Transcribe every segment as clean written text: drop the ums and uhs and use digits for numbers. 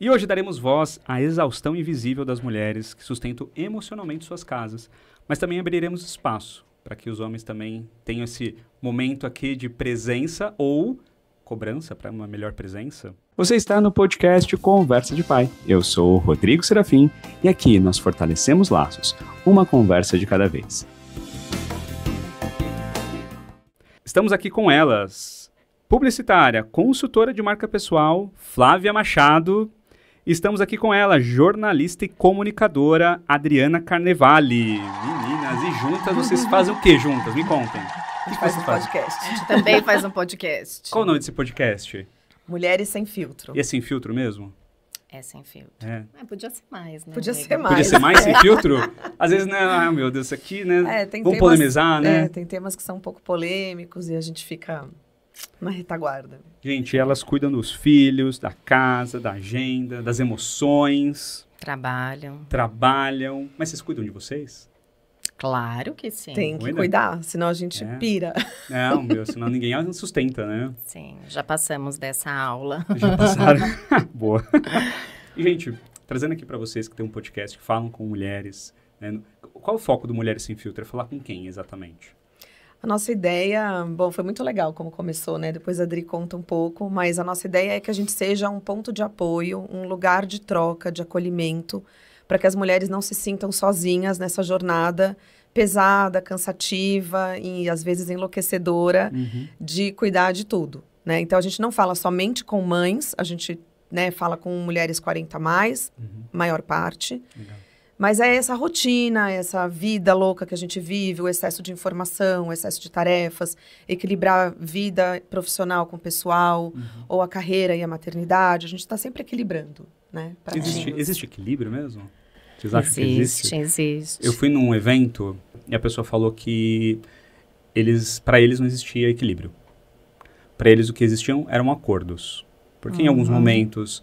E hoje daremos voz à exaustão invisível das mulheres que sustentam emocionalmente suas casas, mas também abriremos espaço para que os homens também tenham esse momento aqui de presença ou cobrança para uma melhor presença. Você está no podcast Conversa de Pai. Eu sou o Rodrigo Serafim e aqui nós fortalecemos laços, uma conversa de cada vez. Estamos aqui com elas, publicitária, consultora de marca pessoal, Flávia Machado. Estamos aqui com ela, jornalista e comunicadora, Adriana Carnevale. Meninas, e juntas vocês fazem o que juntas? Me contem. A gente faz um podcast. A gente também faz um podcast. Qual o nome desse podcast? Mulheres Sem Filtro. E é sem filtro mesmo? É sem filtro. É. Podia ser mais, né? Podia amiga? ser mais. Podia ser mais sem filtro? Às vezes, né? Ah, meu Deus, isso aqui, né? Vamos polemizar, né? Tem temas que são um pouco polêmicos e a gente fica na retaguarda. Gente, elas cuidam dos filhos, da casa, da agenda, das emoções. Trabalham. Mas vocês cuidam de vocês? Claro que sim. Tem que cuidar, senão a gente pira. Não, senão ninguém sustenta, né? Sim, já passamos dessa aula. Já passaram. Boa. E, gente, trazendo aqui pra vocês que tem um podcast que falam com mulheres, né? Qual é o foco do Mulheres Sem Filtro? É falar com quem, exatamente? A nossa ideia, foi muito legal como começou, né? Depois a Adri conta um pouco, mas a nossa ideia é que a gente seja um ponto de apoio, um lugar de troca, de acolhimento, para que as mulheres não se sintam sozinhas nessa jornada pesada, cansativa e às vezes enlouquecedora de cuidar de tudo, né? Então a gente não fala somente com mães, a gente, né, fala com mulheres 40 a mais, maior parte. Legal. Mas é essa rotina, essa vida louca que a gente vive, o excesso de informação, o excesso de tarefas, equilibrar vida profissional com pessoal, ou a carreira e a maternidade, a gente está sempre equilibrando, né? Existe equilíbrio mesmo? Vocês acham que existe? Existe. Eu fui num evento e a pessoa falou que para eles não existia equilíbrio. Para eles o que existiam eram acordos. Porque em alguns momentos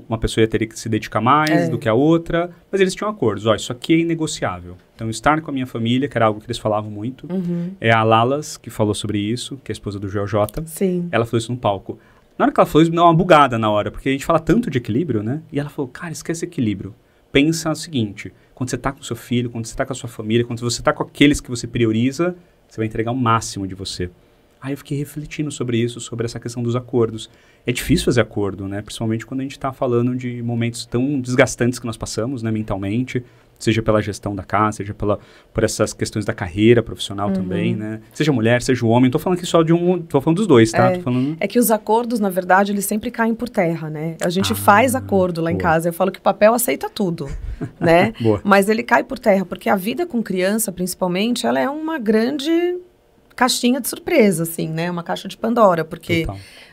uma pessoa ia ter que se dedicar mais do que a outra, mas eles tinham acordos. Ó, isso aqui é inegociável. Então, estar com a minha família, que era algo que eles falavam muito, é a Lalas que falou sobre isso, que é a esposa do Joel J. Sim. Ela falou isso no palco. Na hora que ela falou isso, me deu uma bugada na hora, porque a gente fala tanto de equilíbrio, né? E ela falou, cara, esquece equilíbrio. Pensa o seguinte, quando você tá com seu filho, quando você tá com a sua família, quando você tá com aqueles que você prioriza, você vai entregar o máximo de você. Aí eu fiquei refletindo sobre isso, sobre essa questão dos acordos. É difícil fazer acordo, né? Principalmente quando a gente tá falando de momentos tão desgastantes que nós passamos, né, mentalmente, seja pela gestão da casa, seja por essas questões da carreira profissional também, né? Seja mulher, seja homem, tô falando aqui só tô falando dos dois, tá? É que os acordos, na verdade, eles sempre caem por terra, né? A gente faz acordo lá em casa, eu falo que o papel aceita tudo, né? Mas ele cai por terra, porque a vida com criança, principalmente, ela é uma grande caixinha de surpresa, assim, né? Uma caixa de Pandora, porque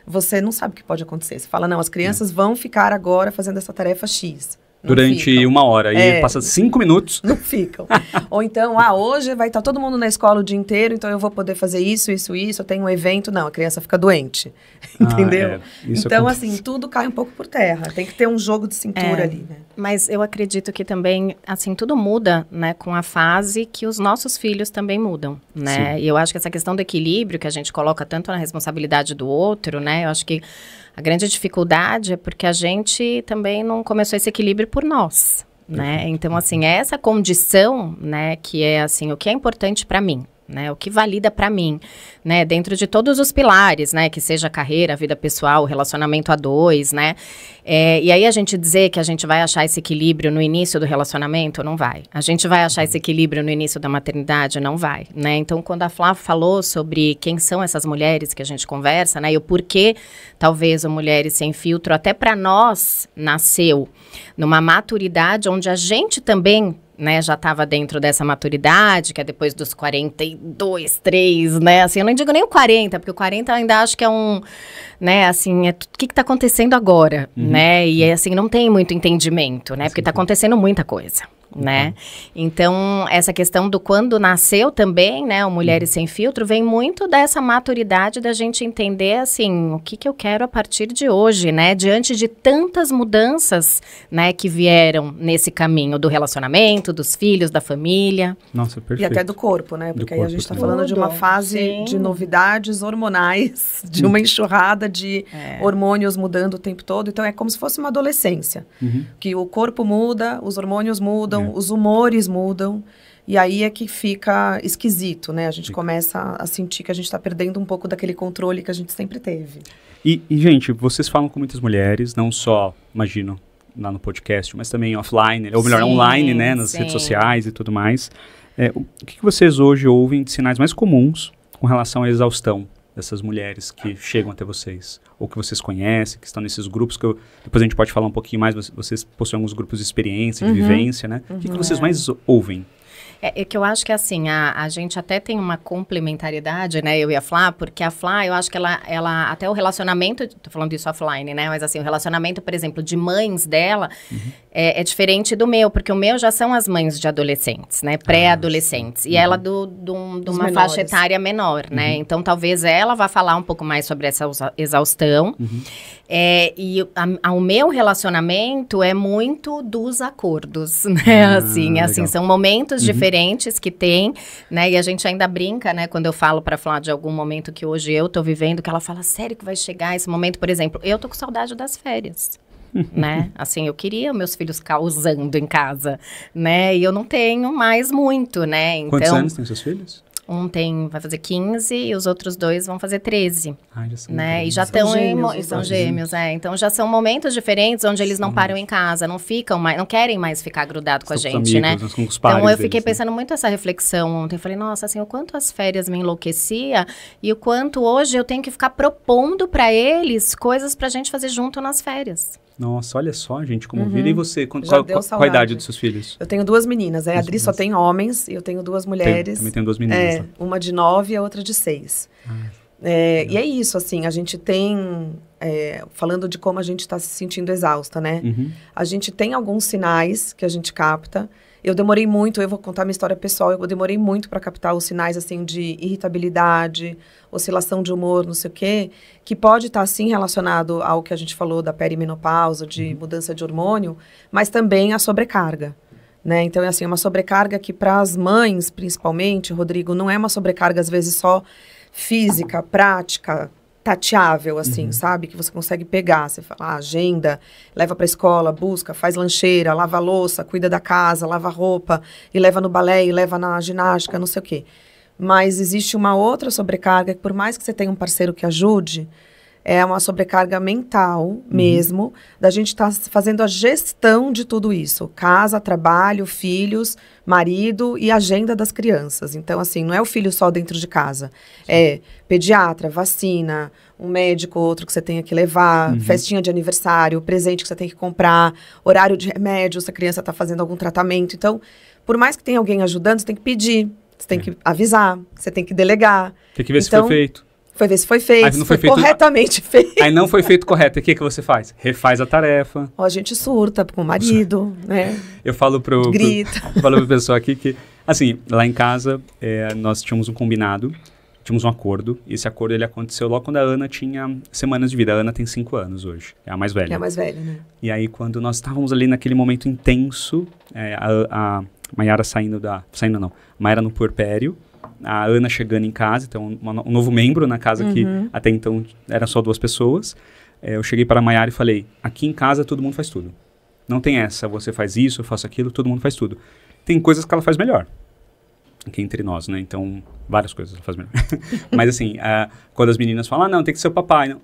você não sabe o que pode acontecer. Você fala, não, as crianças vão ficar agora fazendo essa tarefa X. Durante uma hora, e passa 5 minutos. Não ficam. Ou então, hoje vai estar todo mundo na escola o dia inteiro, então eu vou poder fazer isso, eu tenho um evento. Não, a criança fica doente, entendeu? Então, assim, tudo cai um pouco por terra. Tem que ter um jogo de cintura ali, né? Mas eu acredito que também, assim, tudo muda, né, com a fase que os nossos filhos também mudam, né? E eu acho que essa questão do equilíbrio que a gente coloca tanto na responsabilidade do outro, né? Eu acho que a grande dificuldade é porque a gente também não começou esse equilíbrio por nós, né? Então, assim, é essa condição, né, que é, assim, o que é importante para mim, né? O que valida para mim, né? Dentro de todos os pilares, né? Que seja a carreira, a vida pessoal, o relacionamento a dois, né? E aí a gente dizer que a gente vai achar esse equilíbrio no início do relacionamento, não vai. A gente vai achar esse equilíbrio no início da maternidade, não vai, né? Então, quando a Flávia falou sobre quem são essas mulheres que a gente conversa, né? E o porquê, talvez, o Mulheres Sem Filtro, até para nós, nasceu numa maturidade onde a gente também, né, já estava dentro dessa maturidade, que é depois dos 42, 3, né, assim, eu não digo nem o 40, porque o 40 eu ainda acho que é né, assim, o que está acontecendo agora, né, e assim, não tem muito entendimento, né, porque está acontecendo muita coisa, né? Então, essa questão do quando nasceu também, né, o Mulheres Sem Filtro, vem muito dessa maturidade da gente entender, assim, o que eu quero a partir de hoje, né? Diante de tantas mudanças, né, que vieram nesse caminho do relacionamento, dos filhos, da família. Nossa, perfeito. E até do corpo, né? Porque aí a gente está falando de uma fase Sim. de novidades hormonais, de uma enxurrada de hormônios mudando o tempo todo. Então, é como se fosse uma adolescência. Que o corpo muda, os hormônios mudam, os humores mudam. E aí é que fica esquisito, né? A gente começa a sentir que a gente está perdendo um pouco daquele controle que a gente sempre teve. E, gente, vocês falam com muitas mulheres, não só, imagino, lá no podcast, mas também offline, ou melhor, online, né? Nas redes sociais e tudo mais. O que vocês hoje ouvem de sinais mais comuns com relação à exaustão dessas mulheres que chegam até vocês? Ou que vocês conhecem, que estão nesses grupos, que depois a gente pode falar um pouquinho mais, vocês possuem alguns grupos de experiência, de vivência, né? O que vocês mais ouvem? É que eu acho que, assim, a gente até tem uma complementariedade, né, eu e a Flá, porque a Flá, eu acho que ela até o relacionamento, tô falando disso offline, né, mas assim, o relacionamento, por exemplo, de mães dela é diferente do meu, porque o meu já são as mães de adolescentes, né, pré-adolescentes, e ela de uma faixa etária menor, né, então talvez ela vá falar um pouco mais sobre essa exaustão, e o meu relacionamento é muito dos acordos, né, assim, são momentos diferentes que tem, né, e a gente ainda brinca, né, quando eu falo pra falar de algum momento que hoje eu tô vivendo, que ela fala, sério que vai chegar esse momento, por exemplo, eu tô com saudade das férias, né, assim, eu queria meus filhos causando em casa, né, e eu não tenho mais muito, né, então... Quantos anos tem seus filhos? Um vai fazer 15 e os outros 2 vão fazer 13. Já são né? E já estão são gêmeos, Então já são momentos diferentes onde eles não param em casa, não ficam mais, não querem mais ficar grudado com a gente, amigos, né? Com os pares então eu fiquei deles, pensando muito essa reflexão ontem. Eu falei, nossa, assim, o quanto as férias me enlouquecia e o quanto hoje eu tenho que ficar propondo para eles coisas pra gente fazer junto nas férias. Nossa, olha só, gente, como vira. E você, qual a idade dos seus filhos? Eu tenho 2 meninas, A Adri só tem homens e eu tenho 2 mulheres. Também tenho 2 meninas. Uma de 9 e a outra de 6. E é isso, assim, a gente tem... falando de como a gente está se sentindo exausta, né? A gente tem alguns sinais que a gente capta. Eu demorei muito, eu vou contar minha história pessoal, eu demorei muito para captar os sinais, assim, de irritabilidade, oscilação de humor, não sei o quê, que pode estar, sim, relacionado ao que a gente falou da perimenopausa, de mudança de hormônio, mas também a sobrecarga, né? Então, é assim, uma sobrecarga que para as mães, principalmente, Rodrigo, não é uma sobrecarga, às vezes, só física, prática, tateável, assim, sabe? Que você consegue pegar, você fala, agenda, leva pra escola, busca, faz lancheira, lava a louça, cuida da casa, lava a roupa, e leva no balé, e leva na ginástica, não sei o quê. Mas existe uma outra sobrecarga, que por mais que você tenha um parceiro que ajude, é uma sobrecarga mental mesmo, da gente estar fazendo a gestão de tudo isso. Casa, trabalho, filhos, marido e agenda das crianças. Então, assim, não é o filho só dentro de casa. É pediatra, vacina, um médico, outro que você tenha que levar, festinha de aniversário, presente que você tem que comprar, horário de remédio, se a criança está fazendo algum tratamento. Então, por mais que tenha alguém ajudando, você tem que pedir, você tem que avisar, você tem que delegar. Tem que ver se foi feito. Foi ver se foi feito, não foi feito corretamente feito. Aí não foi feito correto. E o que você faz? Refaz a tarefa. A gente surta com o marido, né? Eu falo grita. Falo pro pessoal aqui que, assim, lá em casa, nós tínhamos um combinado, tínhamos um acordo. E esse acordo, ele aconteceu logo quando a Ana tinha semanas de vida. A Ana tem 5 anos hoje, é a mais velha. É a mais velha, né? E aí, quando nós estávamos ali naquele momento intenso, a Mayara Mayara no puerpério, a Ana chegando em casa, então um novo membro na casa que até então eram só 2 pessoas. Eu cheguei para a Mayara e falei, aqui em casa todo mundo faz tudo. Não tem essa, você faz isso, eu faço aquilo, todo mundo faz tudo. Tem coisas que ela faz melhor, aqui entre nós, né? Então, várias coisas ela faz melhor. Mas assim, quando as meninas falam, não, tem que ser o papai, não.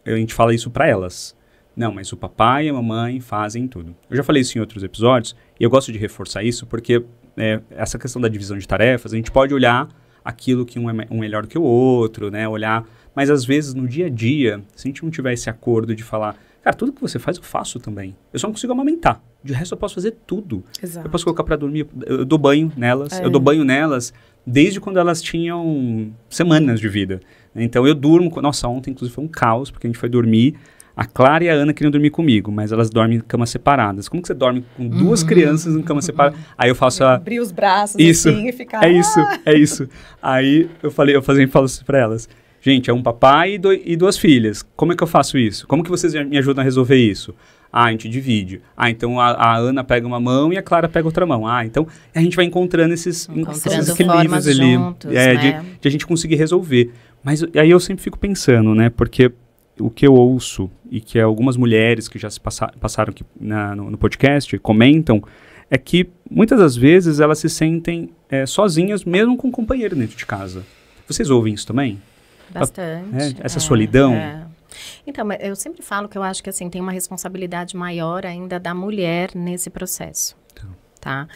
A gente fala isso para elas. Não, mas o papai e a mamãe fazem tudo. Eu já falei isso em outros episódios, e eu gosto de reforçar isso, porque essa questão da divisão de tarefas, a gente pode olhar aquilo que um é melhor do que o outro, né? Olhar, mas às vezes no dia a dia, se a gente não tiver esse acordo de falar, cara, tudo que você faz eu faço também. Eu só não consigo amamentar. De resto eu posso fazer tudo. Exato. Eu posso colocar pra dormir, eu dou banho nelas. Eu dou banho nelas desde quando elas tinham semanas de vida. Então eu durmo, nossa, ontem inclusive foi um caos, porque a gente foi dormir, A Clara e a Ana queriam dormir comigo, mas elas dormem em camas separadas. Como que você dorme com duas crianças em cama separada? Aí eu faço Abrir os braços isso, assim e ficar... É isso. Aí eu falo assim pra elas. Gente, é um papai e duas filhas. Como é que eu faço isso? Como que vocês me ajudam a resolver isso? A gente divide. Então a Ana pega uma mão e a Clara pega outra mão. Então a gente vai encontrando esses equilíbrios ali. Juntos, né? de a gente conseguir resolver. Mas aí eu sempre fico pensando, né? Porque o que eu ouço e que algumas mulheres que já se passaram aqui no podcast comentam é que muitas das vezes elas se sentem sozinhas mesmo com um companheiro dentro de casa. Vocês ouvem isso também? Bastante. Essa solidão? Então, eu sempre falo que eu acho que assim, tem uma responsabilidade maior ainda da mulher nesse processo. Tá?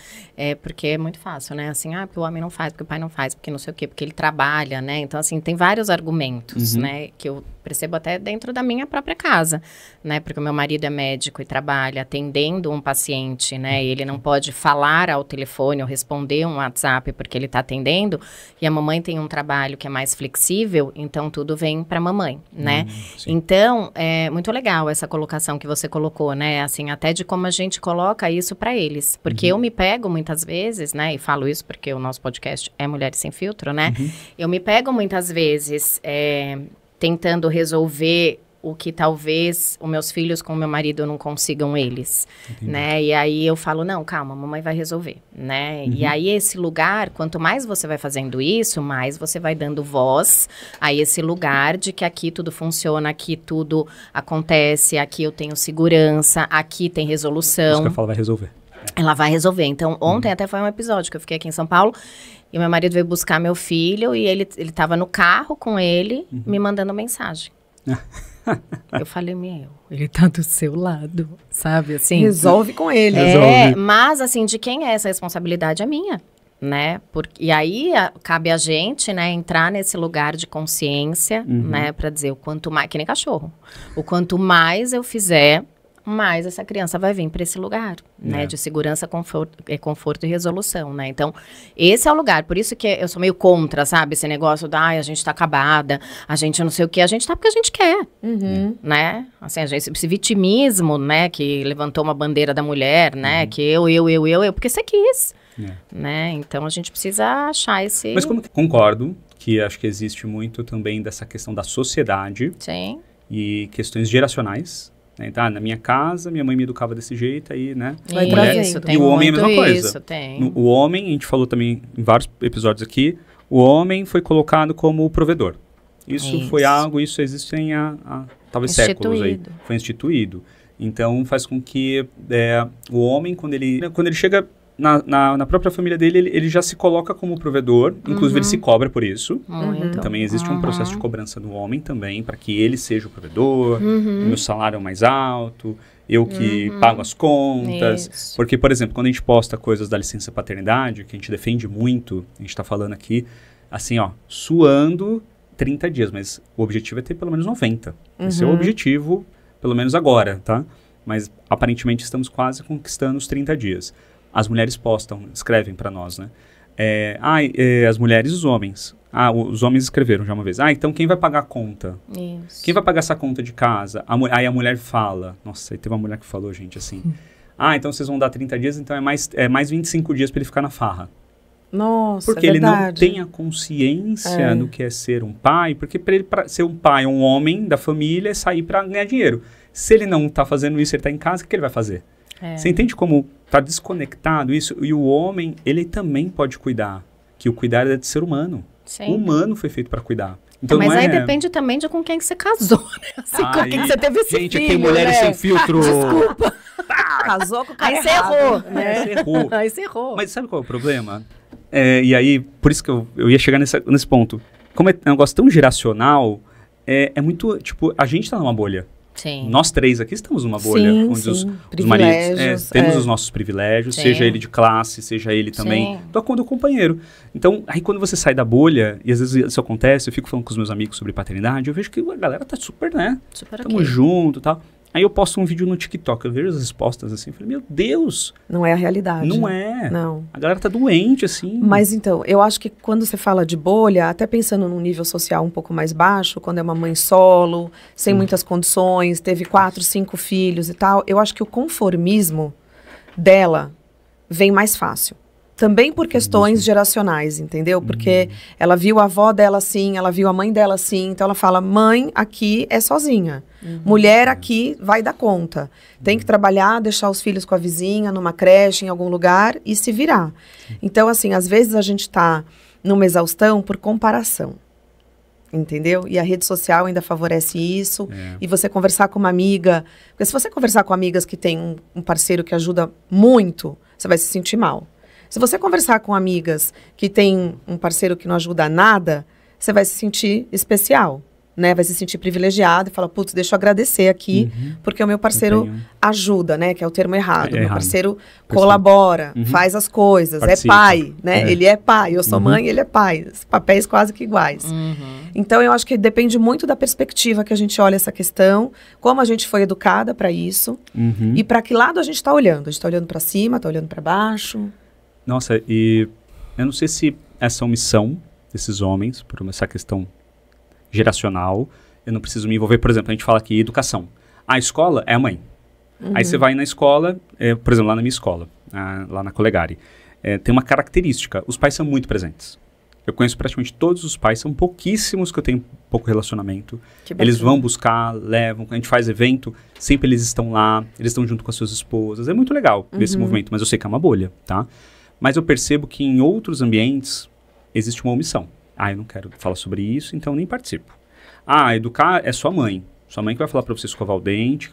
Porque é muito fácil, né? Assim, porque o homem não faz, porque o pai não faz, porque não sei o quê, porque ele trabalha, né? Então, assim, tem vários argumentos, né? Que eu percebo até dentro da minha própria casa, né? Porque o meu marido é médico e trabalha atendendo um paciente, né? E ele não pode falar ao telefone ou responder um WhatsApp porque ele está atendendo. E a mamãe tem um trabalho que é mais flexível, então tudo vem para a mamãe, né? Então, é muito legal essa colocação que você colocou, né? Assim, até de como a gente coloca isso para eles. Porque eu me pego muitas vezes, né? E falo isso porque o nosso podcast é Mulheres Sem Filtro, né? Eu me pego muitas vezes tentando resolver o que talvez os meus filhos com o meu marido não consigam eles, né? E aí eu falo, não, calma, a mamãe vai resolver, né? E aí esse lugar, quanto mais você vai fazendo isso, mais você vai dando voz a esse lugar de que aqui tudo funciona, aqui tudo acontece, aqui eu tenho segurança, aqui tem resolução. Isso que eu falo, vai resolver. Ela vai resolver. Então, ontem até foi um episódio que eu fiquei aqui em São Paulo e meu marido veio buscar meu filho e ele tava no carro com ele, me mandando mensagem. Eu falei, ele tá do seu lado, sabe, assim. Resolve com ele. Mas, assim, de quem é essa responsabilidade? É minha, né? E aí, cabe a gente, né, entrar nesse lugar de consciência, né, pra dizer o quanto mais, que nem cachorro, o quanto mais eu fizer, mais essa criança vai vir para esse lugar, né, de segurança, conforto e resolução, né, então, esse é o lugar, por isso que eu sou meio contra, sabe, esse negócio da, a gente tá acabada, a gente não sei o que, a gente tá porque a gente quer, né, assim, esse vitimismo, né, que levantou uma bandeira da mulher, né, que eu, porque você quis, né, então a gente precisa achar esse... Mas como que concordo, que acho que existe muito também dessa questão da sociedade, e questões geracionais. Então, na minha casa, minha mãe me educava desse jeito, aí, né? Vai trazer isso. E o homem é a mesma coisa. Isso, tem. O homem, a gente falou também em vários episódios aqui, o homem foi colocado como o provedor. Isso foi algo, isso existe há talvez séculos aí. Foi instituído. Então, faz com que o homem, quando ele chega na própria família dele, ele já se coloca como provedor, inclusive ele se cobra por isso. Também existe um processo de cobrança do homem também, para que ele seja o provedor, meu salário é o mais alto, eu que pago as contas. Isso. Porque, por exemplo, quando a gente posta coisas da licença paternidade, que a gente defende muito, a gente está falando aqui, assim, suando 30 dias, mas o objetivo é ter pelo menos 90. Esse é o objetivo, pelo menos agora, tá? Mas aparentemente estamos quase conquistando os 30 dias. As mulheres postam, escrevem para nós, né? As mulheres e os homens. Os homens escreveram já uma vez. Então quem vai pagar a conta? Isso. Quem vai pagar essa conta de casa? Aí a mulher fala. Nossa, aí teve uma mulher que falou, gente, assim. Então vocês vão dar 30 dias, então é mais 25 dias para ele ficar na farra. Nossa, porque ele não tem a consciência do que é ser um pai. Porque para ele ser um pai, um homem da família, é sair para ganhar dinheiro. Se ele não tá fazendo isso, ele tá em casa, o que ele vai fazer? Você entende como tá desconectado isso? E o homem, ele também pode cuidar. Que o cuidar é de ser humano. Sim. O humano foi feito para cuidar. Então, mas aí depende também de com quem que você casou, né? Assim, com quem que você teve esse gente, filho, aqui Mulheres Sem Filtro. Desculpa. Casou com o cara aí você errou, né? Aí você errou. Mas sabe qual é o problema? E aí, por isso que eu ia chegar nesse ponto. Como é um negócio tão geracional, é muito, tipo, a gente tá numa bolha. Sim. Nós três aqui estamos numa bolha, onde os maridos temos os nossos privilégios, seja ele de classe, seja ele também do acordo com o companheiro. Então, aí quando você sai da bolha, e às vezes isso acontece, eu fico falando com os meus amigos sobre paternidade, eu vejo que a galera tá super, né? Super Tamo junto e tal. Aí eu posto um vídeo no TikTok, eu vejo as respostas assim, eu falei, meu Deus! Não é a realidade. Não é. Não. A galera tá doente, assim. Mas então, eu acho que quando você fala de bolha, até pensando num nível social um pouco mais baixo, quando é uma mãe solo, sem muitas condições, teve 4, 5 filhos e tal, eu acho que o conformismo dela vem mais fácil. Também por questões geracionais, entendeu? Porque ela viu a avó dela assim, ela viu a mãe dela assim, então ela fala, mãe aqui é sozinha. Mulher aqui vai dar conta. Tem que trabalhar, deixar os filhos com a vizinha, numa creche, em algum lugar e se virar. Então, assim, às vezes a gente tá numa exaustão por comparação. Entendeu? E a rede social ainda favorece isso. E você conversar com uma amiga... Porque se você conversar com amigas que tem um parceiro que ajuda muito, você vai se sentir mal. Se você conversar com amigas que tem um parceiro que não ajuda nada, você vai se sentir especial, né? Vai se sentir privilegiado e fala, putz, deixa eu agradecer aqui, porque o meu parceiro ajuda, né? Que é o termo errado. Meu parceiro colabora, faz as coisas, participa. É pai, né? Ele é pai, eu sou mãe, ele é pai. Papéis quase que iguais. Então, eu acho que depende muito da perspectiva que a gente olha essa questão, como a gente foi educada para isso e para que lado a gente está olhando. A gente está olhando para cima, está olhando para baixo... Nossa, e eu não sei se essa omissão desses homens, por essa questão geracional, eu não preciso me envolver. Por exemplo, a gente fala aqui educação. A escola é a mãe. Aí você vai na escola, por exemplo, lá na minha escola, lá na Colegari, tem uma característica, os pais são muito presentes. Eu conheço praticamente todos os pais, são pouquíssimos que eu tenho pouco relacionamento. Eles vão buscar, levam, a gente faz evento, sempre eles estão lá, eles estão junto com as suas esposas. É muito legal ver esse movimento, mas eu sei que é uma bolha, tá? Mas eu percebo que em outros ambientes existe uma omissão. Eu não quero falar sobre isso, então nem participo. Educar é sua mãe. Sua mãe que vai falar para você escovar o dente,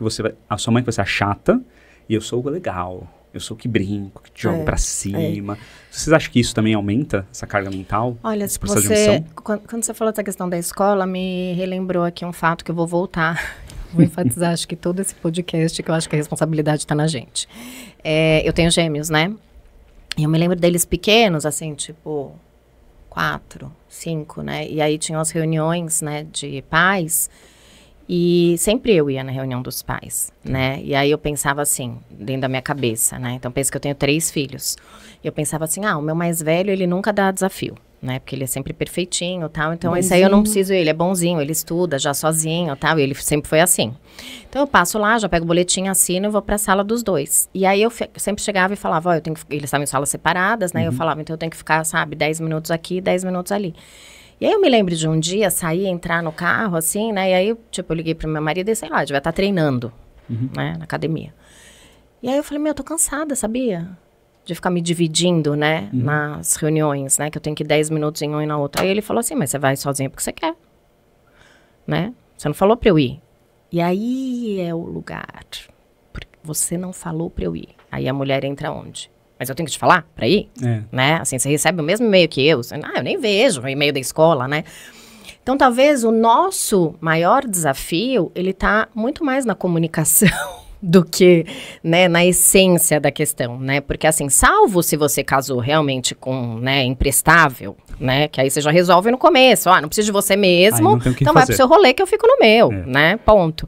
a sua mãe que vai ser a chata, e eu sou o legal. Eu sou o que brinco, que te jogo pra cima. Vocês acham que isso também aumenta essa carga mental? Olha, quando você falou dessa questão da escola, me relembrou aqui um fato que eu vou voltar. Vou enfatizar, acho que todo esse podcast, que eu acho que a responsabilidade está na gente. Eu tenho gêmeos, né? E eu me lembro deles pequenos, assim, tipo, 4, 5, né? E aí tinham as reuniões, né, de pais. E sempre eu ia na reunião dos pais, né? E aí eu pensava assim, dentro da minha cabeça, né? Então, penso que eu tenho 3 filhos. E eu pensava assim, o meu mais velho, ele nunca dá desafio, né? Porque ele é sempre perfeitinho, tal. Então, bonzinho. Esse aí eu não preciso, ele é bonzinho, ele estuda já sozinho, tal. E ele sempre foi assim. Então, eu passo lá, já pego o boletim, assino e vou pra sala dos 2. E aí, eu sempre chegava e falava, eles estavam em salas separadas, né? Eu falava, então eu tenho que ficar, 10 minutos aqui, 10 minutos ali. E aí eu me lembro de um dia sair, entrar no carro, assim, né? E aí, eu liguei pro meu marido e sei lá, devia estar treinando, né? Na academia. E aí eu falei, eu tô cansada, sabia? De ficar me dividindo, né? Nas reuniões, né? Que eu tenho que ir 10 minutos em um e na outra. Aí ele falou assim, mas você vai sozinha porque você quer, né? Você não falou pra eu ir. E aí é o lugar. Porque você não falou pra eu ir. Aí a mulher entra onde? Mas eu tenho que te falar pra ir? Né? Assim, você recebe o mesmo e-mail que eu. Eu nem vejo o e-mail da escola, né? Então, talvez o nosso maior desafio, ele tá muito mais na comunicação do que, né, na essência da questão, né? Porque, assim, salvo se você casou realmente com, né, imprestável, né? Que aí você já resolve no começo. Não preciso de você mesmo, então vai pro seu rolê que eu fico no meu, né? Ponto.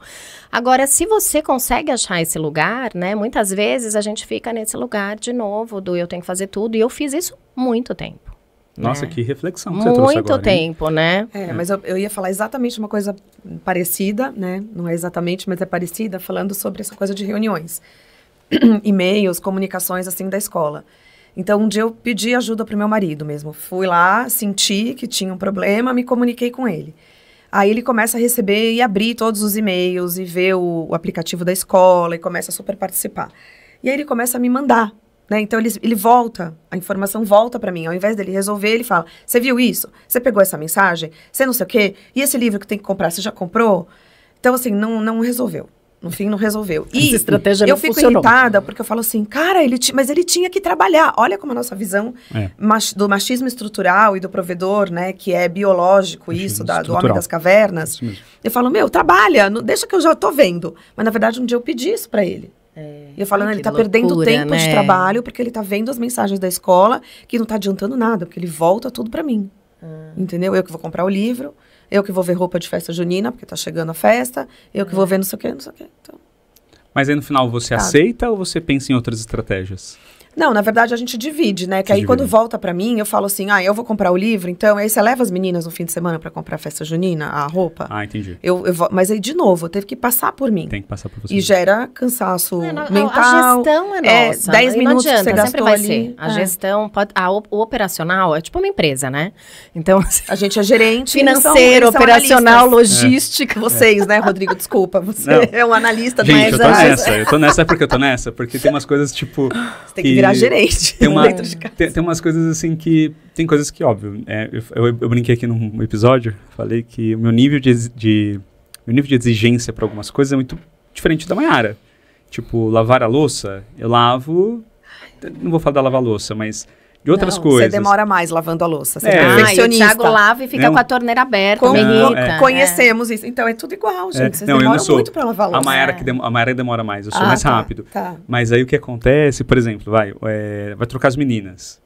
Agora, se você consegue achar esse lugar, né? Muitas vezes a gente fica nesse lugar de novo, do eu tenho que fazer tudo. E eu fiz isso muito tempo. Nossa, que reflexão que você trouxe agora. Muito tempo, né? Mas eu ia falar exatamente uma coisa parecida, né? Não é exatamente, mas é parecida, falando sobre essa coisa de reuniões. E-mails, comunicações, assim, da escola. Então, um dia eu pedi ajuda pro meu marido mesmo. Fui lá, senti que tinha um problema, me comuniquei com ele. Aí ele começa a receber e abrir todos os e-mails e ver o aplicativo da escola e começa a super participar. E aí ele começa a me mandar, né? Então ele volta, a informação volta para mim. Ao invés dele resolver, ele fala, você viu isso? Você pegou essa mensagem? Você não sei o quê? E esse livro que tem que comprar, você já comprou? Então, assim, não resolveu. No fim, não resolveu. E essa estratégia não fico funcionou. Irritada, porque eu falo assim, cara, mas ele tinha que trabalhar. Olha como a nossa visão do machismo estrutural e do provedor, né, que é biológico, machismo do homem das cavernas. Eu falo, trabalha, não, deixa que eu já tô vendo. Mas, na verdade, um dia eu pedi isso pra ele. E eu falo, ele tá perdendo tempo, né, de trabalho, porque ele tá vendo as mensagens da escola, que não tá adiantando nada, porque ele volta tudo pra mim. Entendeu? Eu que vou comprar o livro, eu que vou ver roupa de festa junina, porque tá chegando a festa, eu que vou ver não sei o quê, não sei o quê. Então, Mas aí no final você aceita ou você pensa em outras estratégias? Não, na verdade a gente divide, né? Que aí quando volta pra mim, eu falo assim, eu vou comprar o livro, então aí você leva as meninas no fim de semana pra comprar a festa junina, a roupa. Ah, entendi. Mas aí, de novo, eu teve que passar por mim. Tem que passar por você. E gera cansaço mental. A gestão é nossa. 10 minutos não adianta, que você sempre gastou vai ali. ser. A gestão, o operacional é tipo uma empresa, né? Então, a gente é gerente. financeiro, eles são operacional, logística. Vocês, né, Rodrigo? Desculpa, você é um analista. Gente, eu tô nessa. Porque eu tô nessa? Porque tem umas coisas, tipo... Você tem que virar gerente. Tem umas coisas assim que... Tem coisas que, óbvio, eu brinquei aqui num episódio, falei que o meu nível de exigência para algumas coisas é muito diferente da Mayara. Tipo, lavar a louça, eu lavo... Não vou falar da lavar a louça, mas de outras coisas. Você demora mais lavando a louça. Você é perfeccionista. E o Thiago lava e fica com a torneira aberta. Conhecemos isso. Então, é tudo igual, gente. Vocês demoram muito pra lavar a louça. A Mayara demora mais, eu sou mais rápido. Mas aí o que acontece, por exemplo, vai trocar as meninas.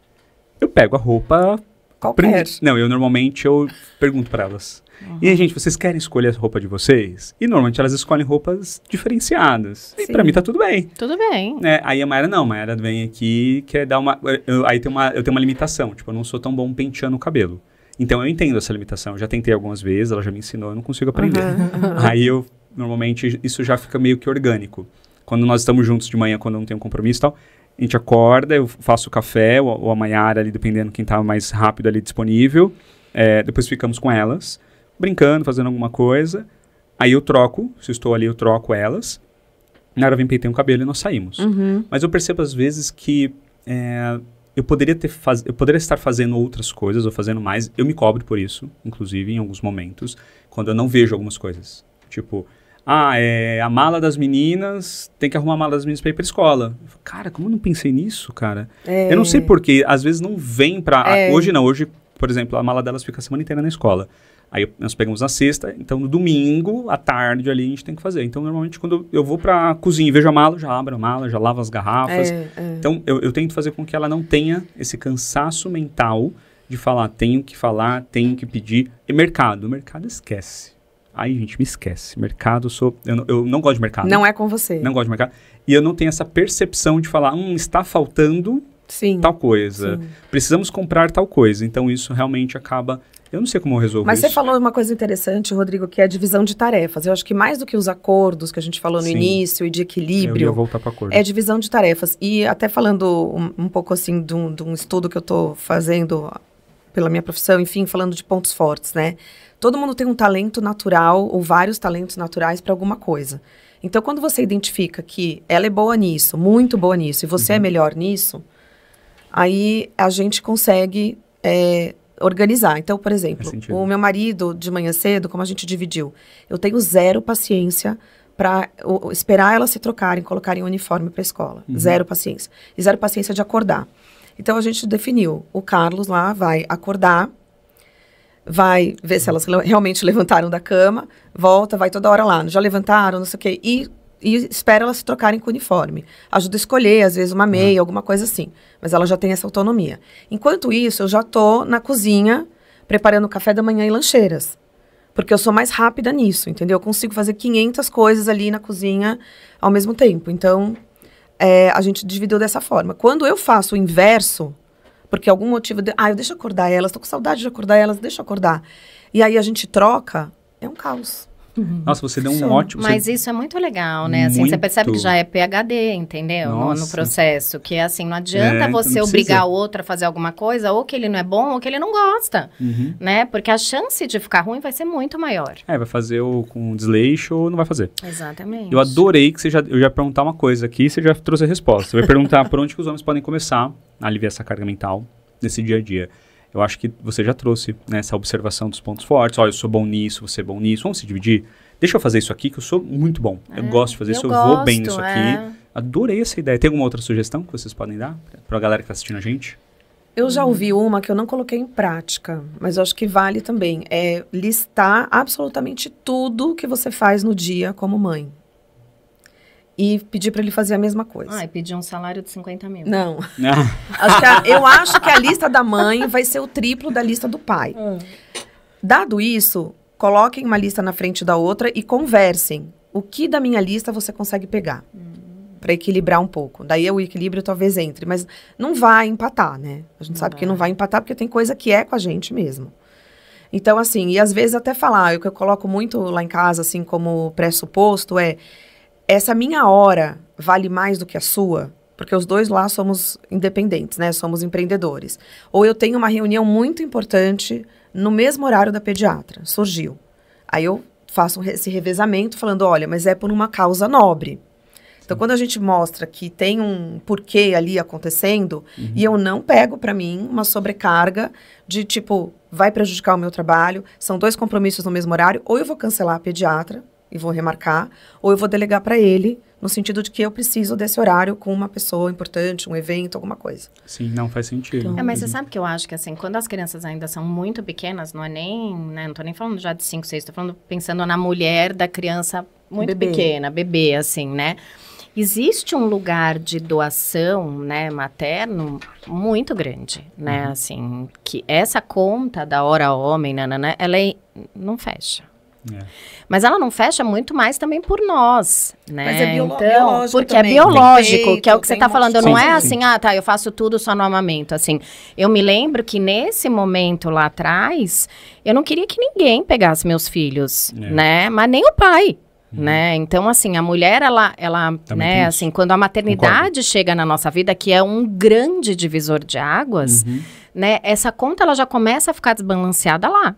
Eu pego a roupa... Qualquer. Não, normalmente eu pergunto pra elas. E aí, gente, vocês querem escolher a roupa de vocês? E normalmente elas escolhem roupas diferenciadas. Sim. E pra mim tá tudo bem. Tudo bem. Aí a Mayara não. A Mayara vem aqui, quer dar uma... eu tenho uma limitação. Tipo, eu não sou tão bom penteando o cabelo. Então eu entendo essa limitação. Eu já tentei algumas vezes, ela já me ensinou, eu não consigo aprender. Aí normalmente, isso já fica meio que orgânico. Quando nós estamos juntos de manhã, quando eu não tenho compromisso e tal, a gente acorda, eu faço o café, ou a Mayara ali, dependendo quem tá mais rápido ali disponível. Depois ficamos com elas, brincando, fazendo alguma coisa. Aí eu troco, se eu estou ali, eu troco elas. Na hora vem pentear o cabelo e nós saímos. Mas eu percebo às vezes que eu poderia estar fazendo outras coisas, ou fazendo mais. Eu me cobro por isso, inclusive, em alguns momentos, quando eu não vejo algumas coisas. Tipo... a mala das meninas, tem que arrumar a mala das meninas pra ir pra escola. Cara, como eu não pensei nisso, cara? Eu não sei porquê, às vezes não vem pra... Hoje, por exemplo, a mala delas fica a semana inteira na escola. Aí nós pegamos na sexta, então no domingo, à tarde ali, a gente tem que fazer. Então, normalmente, quando eu vou pra cozinha e vejo a mala, já abro a mala, já lavo as garrafas. Então, eu tento fazer com que ela não tenha esse cansaço mental de falar, tenho que pedir. E mercado esquece. Aí, gente, me esquece. Mercado, eu não gosto de mercado. Não é com você. Não gosto de mercado. E eu não tenho essa percepção de falar, está faltando tal coisa. Sim. Precisamos comprar tal coisa. Então, isso realmente acaba... Eu não sei como eu resolvo Mas isso. Você falou uma coisa interessante, Rodrigo, que é a divisão de tarefas. Eu acho que mais do que os acordos que a gente falou no início e de equilíbrio... Eu ia voltar para acordo. É divisão de tarefas. E até falando um pouco assim de um estudo que eu estou fazendo pela minha profissão, enfim, falando de pontos fortes, né? Todo mundo tem um talento natural ou vários talentos naturais para alguma coisa. Então, quando você identifica que ela é boa nisso, muito boa nisso, e você é melhor nisso, aí a gente consegue organizar. Então, por exemplo, o meu marido, de manhã cedo, como a gente dividiu, eu tenho zero paciência para esperar elas se trocarem, colocarem o uniforme para a escola. Zero paciência. E zero paciência de acordar. Então, a gente definiu. O Carlos lá vai acordar, vai ver se elas realmente levantaram da cama, volta, vai toda hora lá, já levantaram, não sei o quê, e espera elas se trocarem com o uniforme. Ajuda a escolher, às vezes, uma meia, alguma coisa assim. Mas ela já tem essa autonomia. Enquanto isso, eu já estou na cozinha, preparando café da manhã e lancheiras. Porque eu sou mais rápida nisso, entendeu? Eu consigo fazer 500 coisas ali na cozinha ao mesmo tempo. Então, a gente dividiu dessa forma. Quando eu faço o inverso... Porque algum motivo... eu deixo acordar elas, tô com saudade de acordar elas, deixa eu acordar. E aí a gente troca, é um caos. Nossa, você deu um ótimo... Mas isso é muito legal, né? Assim, você percebe que já é PhD, entendeu? No processo. Que assim, não adianta você obrigar o outro a fazer alguma coisa, ou que ele não é bom, ou que ele não gosta. Né? Porque a chance de ficar ruim vai ser muito maior. Vai fazer com desleixo ou não vai fazer. Exatamente. Eu adorei que eu já ia perguntar uma coisa aqui, você já trouxe a resposta. Você vai perguntar por onde que os homens podem começar a aliviar essa carga mental nesse dia a dia. Eu acho que você já trouxe, né, essa observação dos pontos fortes. Eu sou bom nisso, você é bom nisso. Vamos se dividir? Deixa eu fazer isso aqui, que eu sou muito bom. Eu gosto de fazer isso, eu vou bem nisso aqui. Adorei essa ideia. Tem alguma outra sugestão que vocês podem dar para a galera que está assistindo a gente? Eu já ouvi uma que eu não coloquei em prática, mas eu acho que vale também. É listar absolutamente tudo que você faz no dia como mãe. E pedir para ele fazer a mesma coisa. E pedir um salário de 50 mil. Não. Eu acho que a lista da mãe vai ser o triplo da lista do pai. Dado isso, coloquem uma lista na frente da outra e conversem. o que da minha lista você consegue pegar. Para equilibrar um pouco. Daí o equilíbrio talvez entre, mas não vai empatar, né? A gente sabe que não vai empatar porque tem coisa que é com a gente mesmo. Então, assim, e às vezes até falar, o que eu coloco muito lá em casa, assim, como pressuposto é, essa minha hora vale mais do que a sua? Porque os dois lá somos independentes, né? Somos empreendedores. Ou eu tenho uma reunião muito importante no mesmo horário da pediatra, surgiu. Aí eu faço esse revezamento falando, olha, mas é por uma causa nobre. Então, quando a gente mostra que tem um porquê ali acontecendo, e eu não pego para mim uma sobrecarga de, tipo, vai prejudicar o meu trabalho, são 2 compromissos no mesmo horário, ou eu vou cancelar a pediatra e vou remarcar, ou eu vou delegar para ele, no sentido de que eu preciso desse horário com uma pessoa importante, um evento, alguma coisa. Sim, não faz sentido. Mas você sabe que eu acho que, assim, quando as crianças ainda são muito pequenas, não é nem, né, não tô nem falando já de 5, 6, tô falando, pensando na mulher da criança muito pequena, bebê, assim, né? Existe um lugar de doação, né, materno muito grande, né, assim, que essa conta da hora homem, né, ela não fecha. Mas ela não fecha muito mais também por nós, né? Mas é então, biológico porque também. é biológico, Peito, que é o que você está falando. Não é assim, eu faço tudo só no amamento. Assim, eu me lembro que nesse momento lá atrás, eu não queria que ninguém pegasse meus filhos, né? Mas nem o pai. Né? Então, assim, a mulher, ela né, assim, quando a maternidade chega na nossa vida, que é um grande divisor de águas, né, essa conta, ela já começa a ficar desbalanceada lá,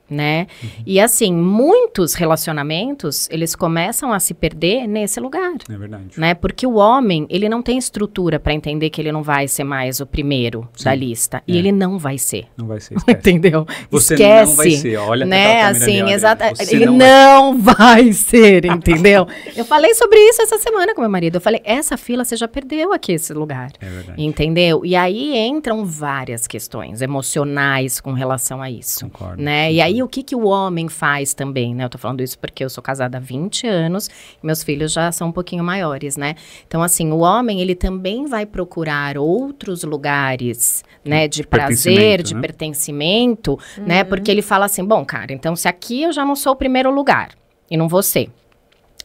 né? E, assim, muitos relacionamentos, eles começam a se perder nesse lugar. É verdade. Né? Porque o homem, ele não tem estrutura para entender que ele não vai ser mais o primeiro da lista. E ele não vai ser. Não vai ser, esquece. Entendeu? Você esquece, não vai ser, olha, né? Assim, ali, exato. ele não vai ser, entendeu? Eu falei sobre isso essa semana com meu marido. Eu falei, essa fila você já perdeu aqui, esse lugar. É verdade. Entendeu? E aí entram várias questões emocionais com relação a isso. Concordo. Né? E aí, o que o homem faz também, né? Eu tô falando isso porque eu sou casada há 20 anos, e meus filhos já são um pouquinho maiores, né? Então, assim, o homem, ele também vai procurar outros lugares, né? De prazer, de pertencimento, né? Porque ele fala assim, bom, cara, então se aqui eu já não sou o primeiro lugar, e não vou ser,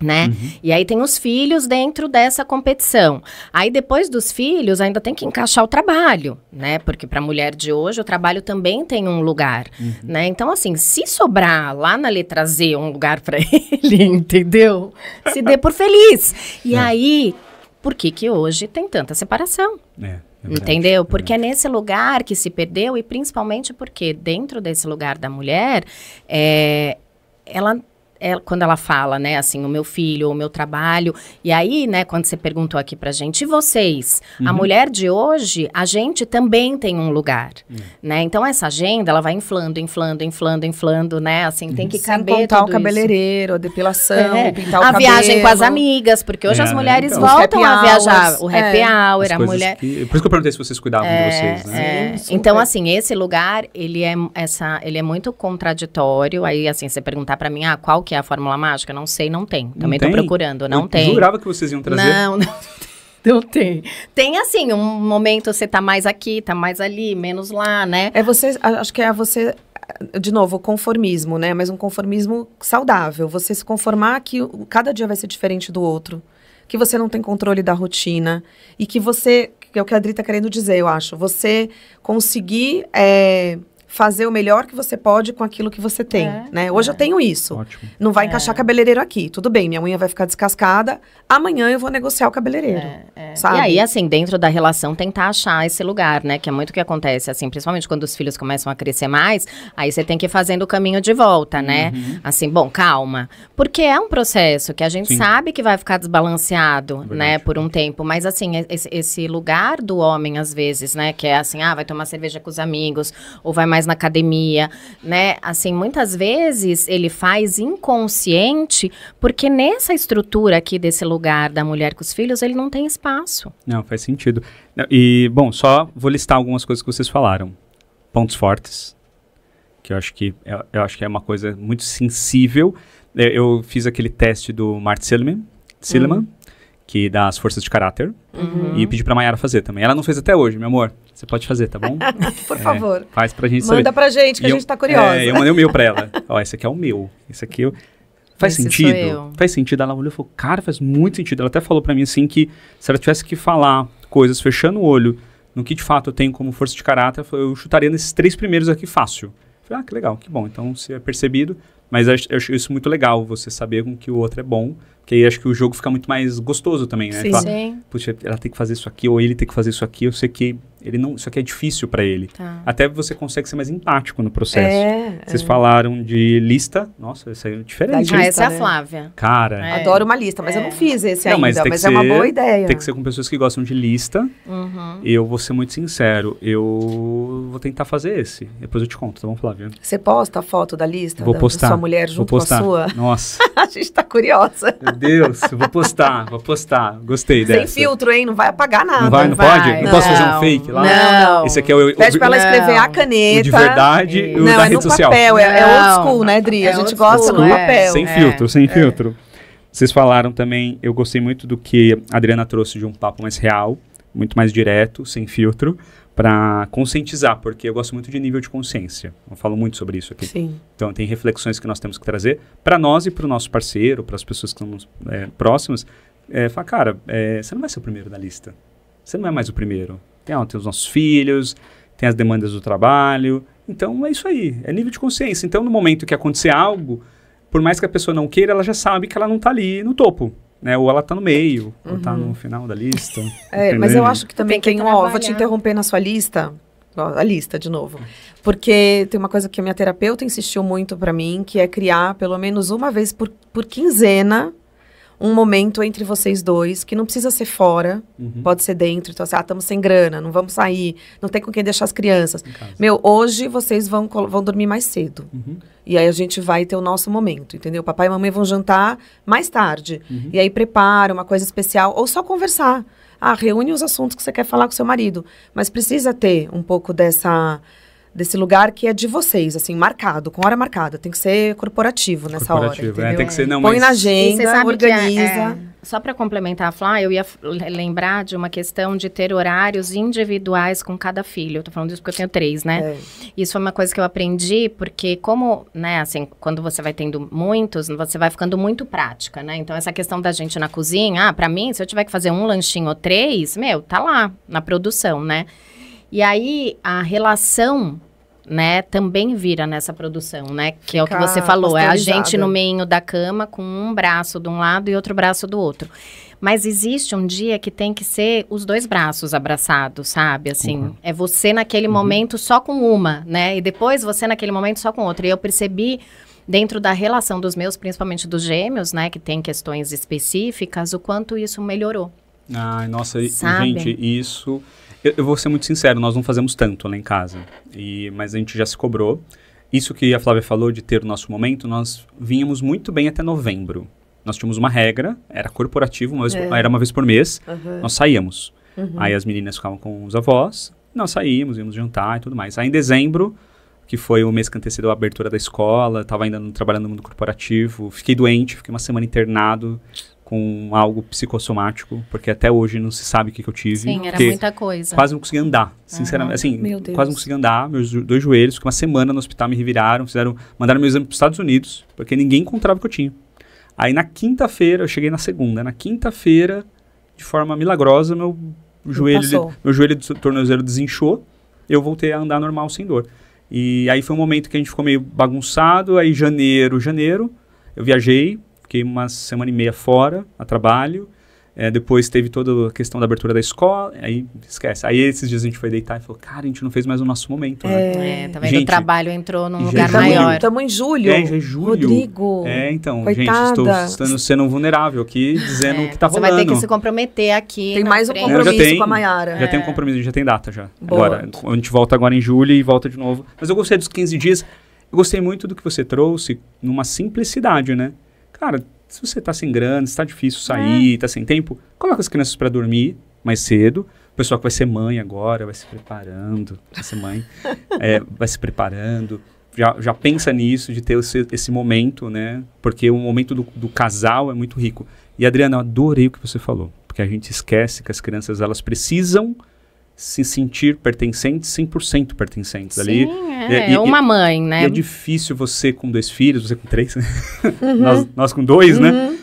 né? E aí tem os filhos dentro dessa competição. Aí depois dos filhos ainda tem que encaixar o trabalho, né? Porque para a mulher de hoje o trabalho também tem um lugar, né? Então assim, se sobrar lá na letra Z um lugar para ele, entendeu? Se dê por feliz. E aí, por que hoje tem tanta separação? Entendeu? Porque é nesse lugar que se perdeu e principalmente porque dentro desse lugar da mulher, quando ela fala, né, assim, o meu filho, o meu trabalho, e aí, né, quando você perguntou aqui pra gente, e vocês? A mulher de hoje, a gente também tem um lugar, né? Então, essa agenda, ela vai inflando, né? Assim, tem que caber Sem contar tudo o cabeleireiro, a depilação, pintar o a cabelo. viagem com as amigas, porque hoje as mulheres então, voltam a viajar. hours, O happy hour, a mulher... Por isso que eu perguntei se vocês cuidavam de vocês, né? Então, assim, esse lugar, ele é muito contraditório. Aí, assim, você perguntar pra mim, qual que é a fórmula mágica? Não sei, não tem. Também tô procurando, não tem. Eu jurava que vocês iam trazer. Não tem. Tem, assim, um momento você tá mais aqui, tá mais ali, menos lá, né? Acho que é você, de novo, o conformismo, né? Mas um conformismo saudável. Você se conformar que cada dia vai ser diferente do outro. Que você não tem controle da rotina. E que é o que a Adri tá querendo dizer, eu acho. Você conseguir... fazer o melhor que você pode com aquilo que você tem, né? Hoje eu tenho isso. Ótimo. Não vai encaixar cabeleireiro aqui. Tudo bem, minha unha vai ficar descascada. Amanhã eu vou negociar o cabeleireiro, sabe? E aí, assim, dentro da relação, tentar achar esse lugar, né? Que é muito o que acontece, assim, principalmente quando os filhos começam a crescer mais, aí você tem que ir fazendo o caminho de volta, né? Assim, bom, calma. Porque é um processo que a gente sabe que vai ficar desbalanceado, né? Por um tempo. Mas, assim, esse lugar do homem, às vezes, né? Que é assim, vai tomar cerveja com os amigos, ou vai mais na academia, né? Assim, muitas vezes ele faz inconsciente, porque nessa estrutura aqui desse lugar da mulher com os filhos, ele não tem espaço. Não, faz sentido. E, bom, só vou listar algumas coisas que vocês falaram. Pontos fortes, que eu acho que é uma coisa muito sensível. Eu fiz aquele teste do Martin Seligman, que dá as forças de caráter, e pedi pra Mayara fazer também. Ela não fez até hoje, meu amor. Você pode fazer, tá bom? Por favor. Faz pra gente saber. Manda pra gente, que a gente tá curiosa. Eu mandei o meu pra ela. Ó, esse aqui é o meu. Esse aqui faz Esse sentido? sou eu. Faz sentido? Ela olhou e falou, cara, faz muito sentido. Ela até falou pra mim assim que se ela tivesse que falar coisas fechando o olho no que de fato eu tenho como força de caráter, eu chutaria nesses 3 primeiros aqui fácil. Eu falei, que legal, que bom. Então, se é percebido, mas eu acho isso muito legal, você saber com que o outro é bom, porque aí acho que o jogo fica muito mais gostoso também, né? Sim. Sim. Puxa, ela tem que fazer isso aqui, ou ele tem que fazer isso aqui, eu sei que ele não, isso aqui é difícil pra ele. Tá. Até você consegue ser mais empático no processo. Vocês falaram de lista, nossa, isso aí é diferente. Da Ah, lista, essa é a né? Flávia. Cara, É. Adoro uma lista, mas eu não fiz esse Não, mas ainda, tem mas que é uma ser- boa ideia. tem que ser com pessoas que gostam de lista. Uhum. Eu vou ser muito sincero, eu vou tentar fazer esse. Depois eu te conto, tá bom, Flávia? Você posta a foto da lista Vou da postar. sua mulher Vou junto postar. com a sua? Nossa, A gente tá curiosa. meu Deus, eu vou postar. Gostei Sem dessa. filtro, hein? Não vai apagar nada. Não vai, não pode? Não posso fazer um fake lá? Não. Esse aqui é o Pede pra ela escrever a Não. caneta. o de verdade e o Não, da é no rede social. papel, é old Não. school, né, Dri? É A gente old gosta school, no é. papel. Sem filtro, sem filtro. Vocês falaram também, eu gostei muito do que a Adriana trouxe de um papo mais real, muito mais direto, sem filtro, para conscientizar, porque eu gosto muito de nível de consciência. Eu falo muito sobre isso aqui. Sim. Então, tem reflexões que nós temos que trazer para nós e para o nosso parceiro, para as pessoas que estão próximas. Falar, cara, você não vai ser o primeiro da lista. Você não é mais o primeiro. Tem os nossos filhos, tem as demandas do trabalho. Então, é isso aí. É nível de consciência. Então, no momento que acontecer algo, por mais que a pessoa não queira, ela já sabe que ela não está ali no topo. Né? Ou ela está no meio, ou está no final da lista. Mas eu acho que também Tem que tem, vou te trabalhar. interromper na sua lista, a lista de novo, porque tem uma coisa que a minha terapeuta insistiu muito pra mim, que é criar pelo menos uma vez por quinzena um momento entre vocês dois, que não precisa ser fora, pode ser dentro. Então, assim, estamos sem grana, não vamos sair, não tem com quem deixar as crianças. Meu, hoje vocês vão dormir mais cedo. E aí a gente vai ter o nosso momento, entendeu? Papai e mamãe vão jantar mais tarde. E aí prepara uma coisa especial, ou só conversar. Reúne os assuntos que você quer falar com seu marido. Mas precisa ter um pouco desse lugar que é de vocês, assim, marcado, com hora marcada. Tem que ser corporativo nessa hora, entendeu? Tem que ser, não, Põe na E você agenda, sabe organiza. só para complementar a Flá, eu ia lembrar de uma questão de ter horários individuais com cada filho. Eu tô falando isso porque eu tenho 3, né? Isso foi uma coisa que eu aprendi, porque como, né, assim, quando você vai tendo muitos, você vai ficando muito prática, né? Então, essa questão da gente na cozinha, pra mim, se eu tiver que fazer um lanchinho ou 3, tá lá, na produção, né? E aí, a relação, né, também vira nessa produção, né? Que é o que você falou, é a gente no meio da cama com um braço de um lado e outro braço do outro. Mas existe um dia que tem que ser os 2 braços abraçados, sabe? Assim, é você naquele momento só com uma, né? E depois você naquele momento só com outra. E eu percebi, dentro da relação dos meus, principalmente dos gêmeos, né? Que tem questões específicas, o quanto isso melhorou. Ai, nossa, Sabe? gente, isso... Eu vou ser muito sincero, nós não fazemos tanto lá em casa, mas a gente já se cobrou. Isso que a Flávia falou de ter o nosso momento, nós vínhamos muito bem até novembro. Nós tínhamos uma regra, era corporativo, era uma vez por mês, nós saíamos. Aí as meninas ficavam com os avós, nós saímos, íamos jantar e tudo mais. Aí em dezembro, que foi o mês que antecedeu a abertura da escola, estava ainda trabalhando no mundo corporativo, fiquei doente, fiquei uma semana internado, com algo psicossomático, porque até hoje não se sabe o que eu tive. Sim, era muita coisa. Quase não consegui andar, sinceramente. Assim, quase não consegui andar, meus 2 joelhos, fiquei uma semana no hospital, me reviraram, mandaram meu exame para os Estados Unidos, porque ninguém encontrava o que eu tinha. Aí na quinta-feira, eu cheguei na segunda, na quinta-feira, de forma milagrosa, meu joelho do tornozelo desinchou, eu voltei a andar normal, sem dor. E aí foi um momento que a gente ficou meio bagunçado, aí janeiro, eu viajei, fiquei uma semana e meia fora, a trabalho. Depois teve toda a questão da abertura da escola, aí esquece. Aí esses dias a gente foi deitar e falou, cara, a gente não fez mais o nosso momento, né? Tá vendo? Gente, o trabalho entrou num lugar julho. maior. Estamos em julho. Já é julho. Rodrigo. Então, coitada. gente, estou sendo vulnerável aqui, dizendo o que tá Você rolando. vai ter que se comprometer aqui. Tem mais um frente. compromisso com a Mayara. Já tem um compromisso, já tem data já. Boa. Agora, a gente volta agora em julho e volta de novo. Mas eu gostei dos 15 dias, eu gostei muito do que você trouxe, numa simplicidade, né? Cara, se você tá sem grana, se tá difícil sair, tá sem tempo, coloca as crianças para dormir mais cedo. O pessoal que vai ser mãe agora, vai se preparando, vai ser mãe, vai se preparando. Já pensa nisso, de ter esse momento, né? Porque o momento do casal é muito rico. E, Adriana, eu adorei o que você falou. Porque a gente esquece que as crianças, elas precisam se sentir pertencentes, 100% pertencentes. Sim, ali. é uma mãe, né? É difícil você com 2 filhos, você com 3, né? nós com 2, né?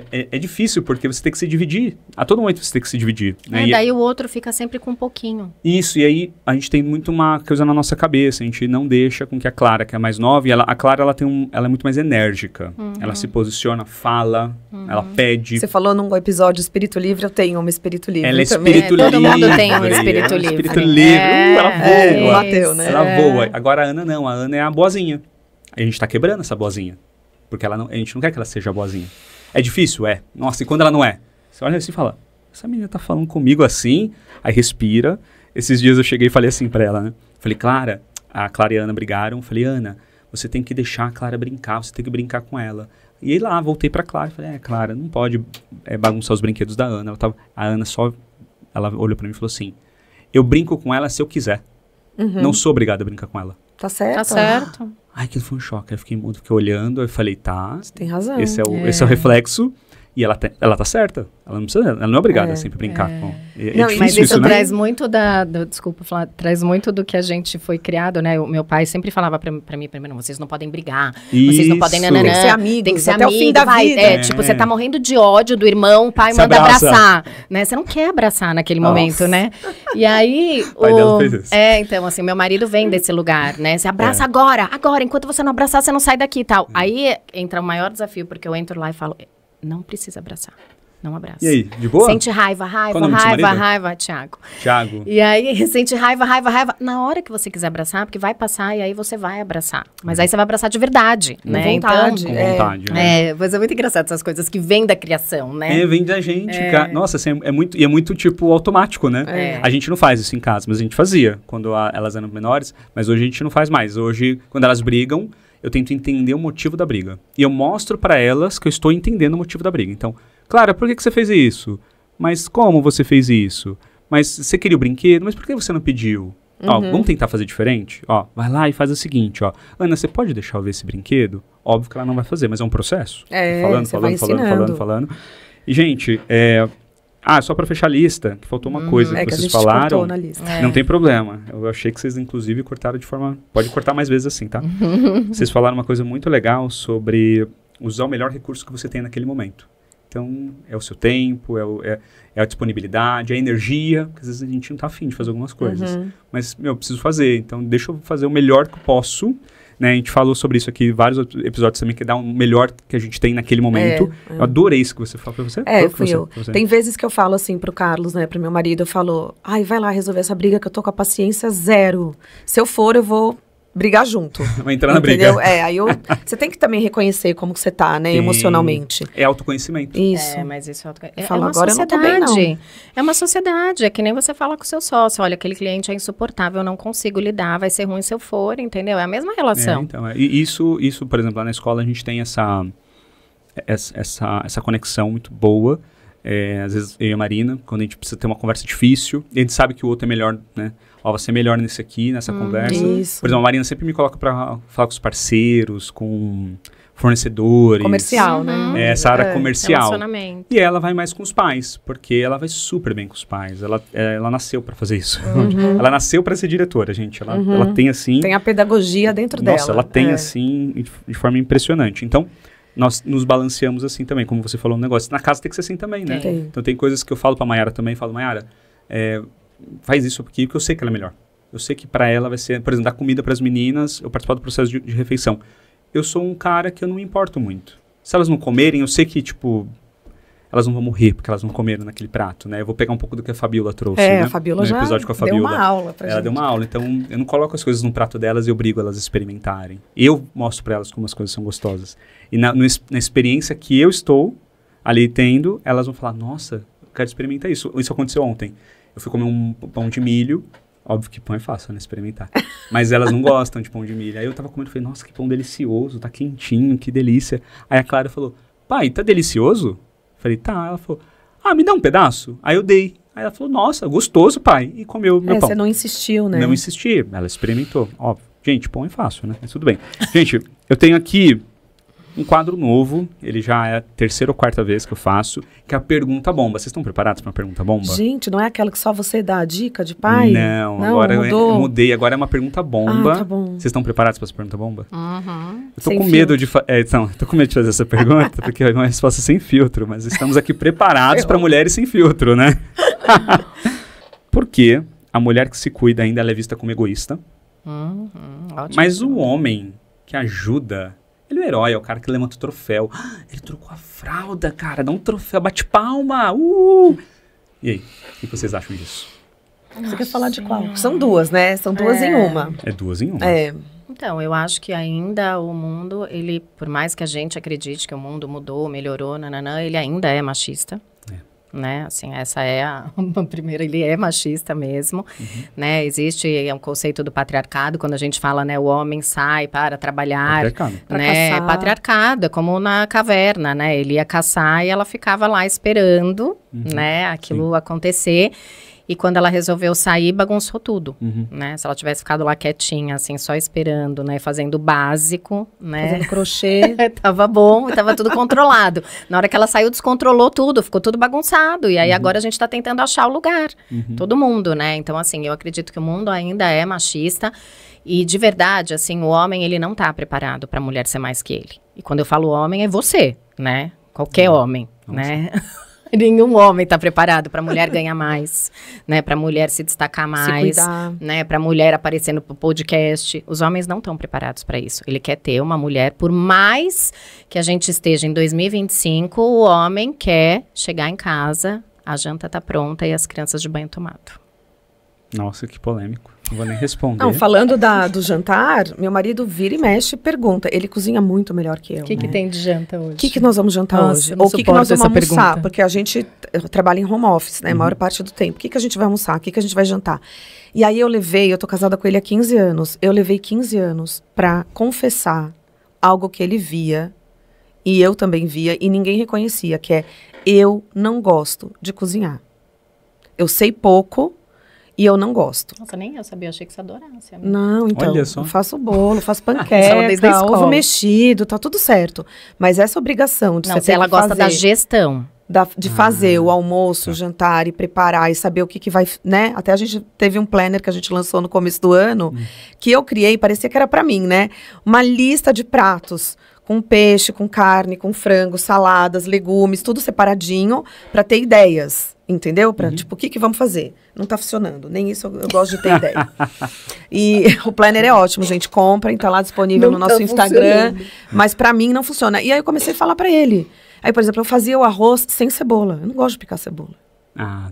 É difícil, porque você tem que se dividir. A todo momento você tem que se dividir. Né? Daí o outro fica sempre com um pouquinho. Isso, e aí a gente tem muito uma coisa na nossa cabeça. A gente não deixa com que a Clara, que é a mais nova, e a Clara ela é muito mais enérgica. Ela se posiciona, fala, ela pede. Você falou num episódio Espírito Livre, eu tenho um Espírito Livre. Ela é também. Espírito Livre. Todo mundo tem um Espírito Livre. Espírito Livre. Ela voa. Bateu, né? Ela voa. Agora a Ana não. A Ana é a boazinha. A gente tá quebrando essa boazinha. Porque a gente não quer que ela seja a boazinha. É difícil? É. Nossa, e quando ela não é? Você olha assim e fala, essa menina tá falando comigo assim, aí respira. Esses dias eu cheguei e falei assim pra ela, né? Falei, Clara, a Clara e a Ana brigaram. Falei, Ana, você tem que deixar a Clara brincar, você tem que brincar com ela. E aí lá, voltei pra Clara e falei, Clara, não pode bagunçar os brinquedos da Ana. A Ana ela olhou pra mim e falou assim, eu brinco com ela se eu quiser. Não sou obrigada a brincar com ela. Tá certo. Tá certo. Ai, aquilo foi um choque. Aí eu fiquei mudo, fiquei olhando, aí eu falei, tá. Você tem razão. Esse é o reflexo. E ela tá certa. Ela não é obrigada a sempre brincar com. Não, difícil mas isso né? traz muito desculpa falar, traz muito do que a gente foi criado, né? O meu pai sempre falava pra mim, primeiro, vocês não podem brigar, vocês não podem nananã, Tem que ser amigos, tem que ser até amigo, o fim da vida. Tipo, você tá morrendo de ódio do irmão, o pai Se manda abraça. abraçar, né? Você não quer abraçar naquele momento, né? E aí, O pai dela fez isso. então, assim, meu marido vem desse lugar, né? Você abraça agora, enquanto você não abraçar, você não sai daqui e tal. Aí entra o maior desafio, porque eu entro lá e falo, não precisa abraçar. Não abraça. E aí, de boa? Sente raiva, Qual o nome do seu marido? Thiago. Thiago. E aí, sente raiva. Na hora que você quiser abraçar, porque vai passar e aí você vai abraçar. Mas aí você vai abraçar de verdade, né? Vontade. Com vontade. né? Mas é muito engraçado essas coisas que vêm da criação, né? Vem da gente. Cara. Nossa, assim, é muito, tipo, automático, né? A gente não faz isso em casa, mas a gente fazia quando elas eram menores. Mas hoje a gente não faz mais. Hoje, quando elas brigam, eu tento entender o motivo da briga. E eu mostro pra elas que eu estou entendendo o motivo da briga. Então, Clara, por que você fez isso? Mas como você fez isso? Mas você queria o brinquedo? Mas por que você não pediu? Ó, vamos tentar fazer diferente? Ó, vai lá e faz o seguinte, ó. Ana, você pode deixar eu ver esse brinquedo? Óbvio que ela não vai fazer, mas é um processo. Falando. E, gente, só pra fechar a lista, que faltou uma coisa que vocês falaram. Na lista. Não tem problema. Eu achei que vocês, inclusive, cortaram de forma... Pode cortar mais vezes assim, tá? Vocês falaram uma coisa muito legal sobre usar o melhor recurso que você tem naquele momento. Então, é o seu tempo, é a disponibilidade, é a energia, porque às vezes a gente não tá afim de fazer algumas coisas. Mas, eu preciso fazer, então deixa eu fazer o melhor que eu posso, né? A gente falou sobre isso aqui, vários episódios também, que é dar o melhor que a gente tem naquele momento. Eu adorei isso que você falou pra você. Fui eu. Tem vezes que eu falo assim pro Carlos, né, pro meu marido, eu falo, vai lá resolver essa briga que eu tô com a paciência 0. Se eu for, eu vou brigar junto. Vai entrar na briga. Aí você tem que também reconhecer como que você tá, né, emocionalmente. É autoconhecimento. Isso. Mas isso é Falo, uma agora sociedade. Eu não tô bem, não. É uma sociedade, é que nem você fala com o seu sócio, olha, aquele cliente é insuportável, eu não consigo lidar, vai ser ruim se eu for, entendeu? É a mesma relação. E isso, por exemplo, lá na escola a gente tem essa conexão muito boa. Às vezes eu e a Marina, quando a gente precisa ter uma conversa difícil, a gente sabe que o outro é melhor, né? Você é melhor nesse aqui, nessa conversa. Isso. Por exemplo, a Marina sempre me coloca pra falar com os parceiros, com fornecedores. Comercial, né? Essa área comercial. Relacionamento. E ela vai mais com os pais, porque ela vai super bem com os pais. Ela nasceu pra fazer isso. Ela nasceu pra ser diretora, gente. Ela tem assim... Tem a pedagogia dentro dela. Nossa, ela tem assim, de forma impressionante. Então, nós nos balanceamos assim também, como você falou no negócio. Na casa tem que ser assim também, né? Tem. Então tem coisas que eu falo pra Mayara também, falo, Mayara, faz isso aqui, porque eu sei que ela é melhor. Eu sei que pra ela vai ser, por exemplo, dar comida pras meninas, eu participar do processo de refeição. Eu sou um cara que eu não me importo muito. Se elas não comerem, eu sei que, tipo, elas não vão morrer porque elas não comeram naquele prato, né? Eu vou pegar um pouco do que a Fabiola trouxe, né? A Fabiola no já episódio com a Fabiola. deu uma aula pra gente. Ela deu uma aula, então eu não coloco as coisas no prato delas e obrigo elas a experimentarem. Eu mostro pra elas como as coisas são gostosas. E na experiência que eu estou ali tendo, elas vão falar, nossa, eu quero experimentar isso. Isso aconteceu ontem. Eu fui comer um pão de milho. Óbvio que pão é fácil, né, experimentar. Mas elas não gostam de pão de milho. Aí eu tava comendo e falei, nossa, que pão delicioso, tá quentinho, que delícia. Aí a Clara falou, pai, tá delicioso? Eu falei, tá. Ela falou, me dá um pedaço? Aí eu dei. Aí ela falou, nossa, gostoso, pai. E comeu meu pão. Você não insistiu, né? Não insisti, ela experimentou. Óbvio. Gente, pão é fácil, né? Mas tudo bem. Gente, eu tenho aqui um quadro novo, ele já é a 3ª ou 4ª vez que eu faço, que é a pergunta bomba. Vocês estão preparados para uma pergunta bomba? Gente, não é aquela que só você dá a dica de pai? Não, agora eu mudei, agora é uma pergunta bomba. Ah, tá bom. Vocês estão preparados para essa pergunta bomba? Uhum. Eu tô com medo de tô com medo de fazer essa pergunta, porque é uma resposta sem filtro, mas estamos aqui preparados para mulheres sem filtro, né? Por que a mulher que se cuida ainda ela é vista como egoísta? Ótimo. Mas o homem que ajuda, ele é o herói, é o cara que levanta o troféu. Ele trocou a fralda, cara, dá um troféu, bate palma. E aí, o que vocês acham disso? Você quer falar de qual? São duas, né? São duas em uma. É 2 em 1. Então, eu acho que ainda o mundo, ele, por mais que a gente acredite que o mundo mudou, melhorou, ele ainda é machista. Né, assim, essa é a primeira, ele é machista mesmo, né, existe um conceito do patriarcado, quando a gente fala, né, o homem sai para trabalhar, né, patriarcado, é como na caverna, né, ele ia caçar e ela ficava lá esperando, né, aquilo acontecer. E quando ela resolveu sair, bagunçou tudo, né? Se ela tivesse ficado lá quietinha, assim, só esperando, né? Fazendo o básico, né? Fazendo crochê. Tava bom, tava tudo controlado. Na hora que ela saiu, descontrolou tudo, ficou tudo bagunçado. E aí agora a gente tá tentando achar o lugar. Todo mundo, né? Então, assim, eu acredito que o mundo ainda é machista. E, de verdade, assim, o homem, ele não tá preparado pra mulher ser mais que ele. E quando eu falo homem, é você, né? Qualquer homem, né? Nenhum homem está preparado para a mulher ganhar mais, né? Para a mulher se destacar mais, se cuidar, né? Para a mulher aparecer no podcast. Os homens não estão preparados para isso. Ele quer ter uma mulher, por mais que a gente esteja em 2025, o homem quer chegar em casa, a janta tá pronta e as crianças de banho tomado. Nossa, que polêmico. Não vou nem responder. Não, falando do jantar, meu marido vira e mexe e pergunta. Ele cozinha muito melhor que eu. O que tem de janta hoje? O que nós vamos jantar hoje? Ou o que nós vamos almoçar? Porque a gente trabalha em home office, né? A maior parte do tempo. O que a gente vai almoçar? O que a gente vai jantar? E aí eu tô casada com ele há 15 anos. Eu levei 15 anos pra confessar algo que ele via, e eu também via, e ninguém reconhecia, que é, eu não gosto de cozinhar. Eu sei pouco, e eu não gosto. Nossa, nem eu sabia, achei que você adorasse. Amiga. Não, então, eu faço bolo, faço panqueca, ovo mexido, tá tudo certo. Mas essa obrigação de você ela gosta da gestão. De fazer o almoço, o jantar e preparar e saber o que vai, né? Até a gente teve um planner que a gente lançou no começo do ano, que eu criei, parecia que era pra mim, né? Uma lista de pratos com peixe, com carne, com frango, saladas, legumes, tudo separadinho, pra ter ideias. Entendeu? Pra, tipo, o que vamos fazer? Não tá funcionando. Nem isso eu gosto de ter ideia. E o planner é ótimo, gente. Comprem, tá lá disponível no nosso Instagram. Mas pra mim não funciona. E aí eu comecei a falar pra ele. Aí, por exemplo, eu fazia o arroz sem cebola. Eu não gosto de picar cebola.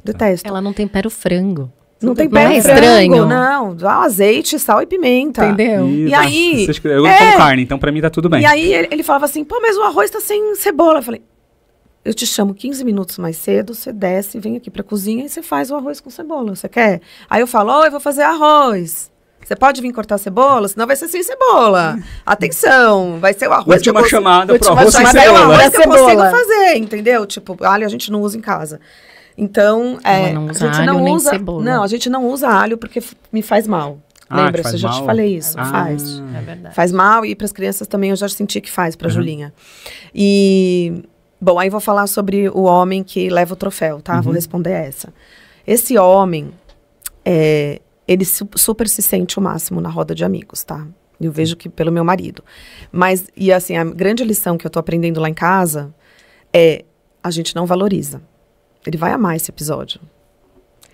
Detesto. Ela não tempera o frango. Não tempera o frango. Estranho. Não, azeite, sal e pimenta. Entendeu? E aí... Eu não como carne, então pra mim tá tudo bem. E aí ele falava assim, pô, mas o arroz tá sem cebola. Eu falei... Eu te chamo 15 minutos mais cedo, você desce, vem aqui pra cozinha e você faz o arroz com cebola. Você quer? Aí eu falo, eu vou fazer arroz. Você pode vir cortar cebola? Senão vai ser sem cebola. Atenção, vai ser o arroz. Última chamada pro arroz sem cebola. É o arroz que eu consigo fazer, entendeu? Tipo, alho a gente não usa em casa. Então, não usa alho, nem cebola. Não, a gente não usa alho porque me faz mal. Lembra? Eu já te falei isso. Faz. É verdade. Faz mal e pras crianças também eu já senti que faz, pra Julinha. E... Bom, aí vou falar sobre o homem que leva o troféu, tá? Vou responder essa. Esse homem, ele super se sente o máximo na roda de amigos, tá? Eu vejo que pelo meu marido. Mas, e assim, a grande lição que eu tô aprendendo lá em casa é a gente não valoriza. Ele vai amar esse episódio.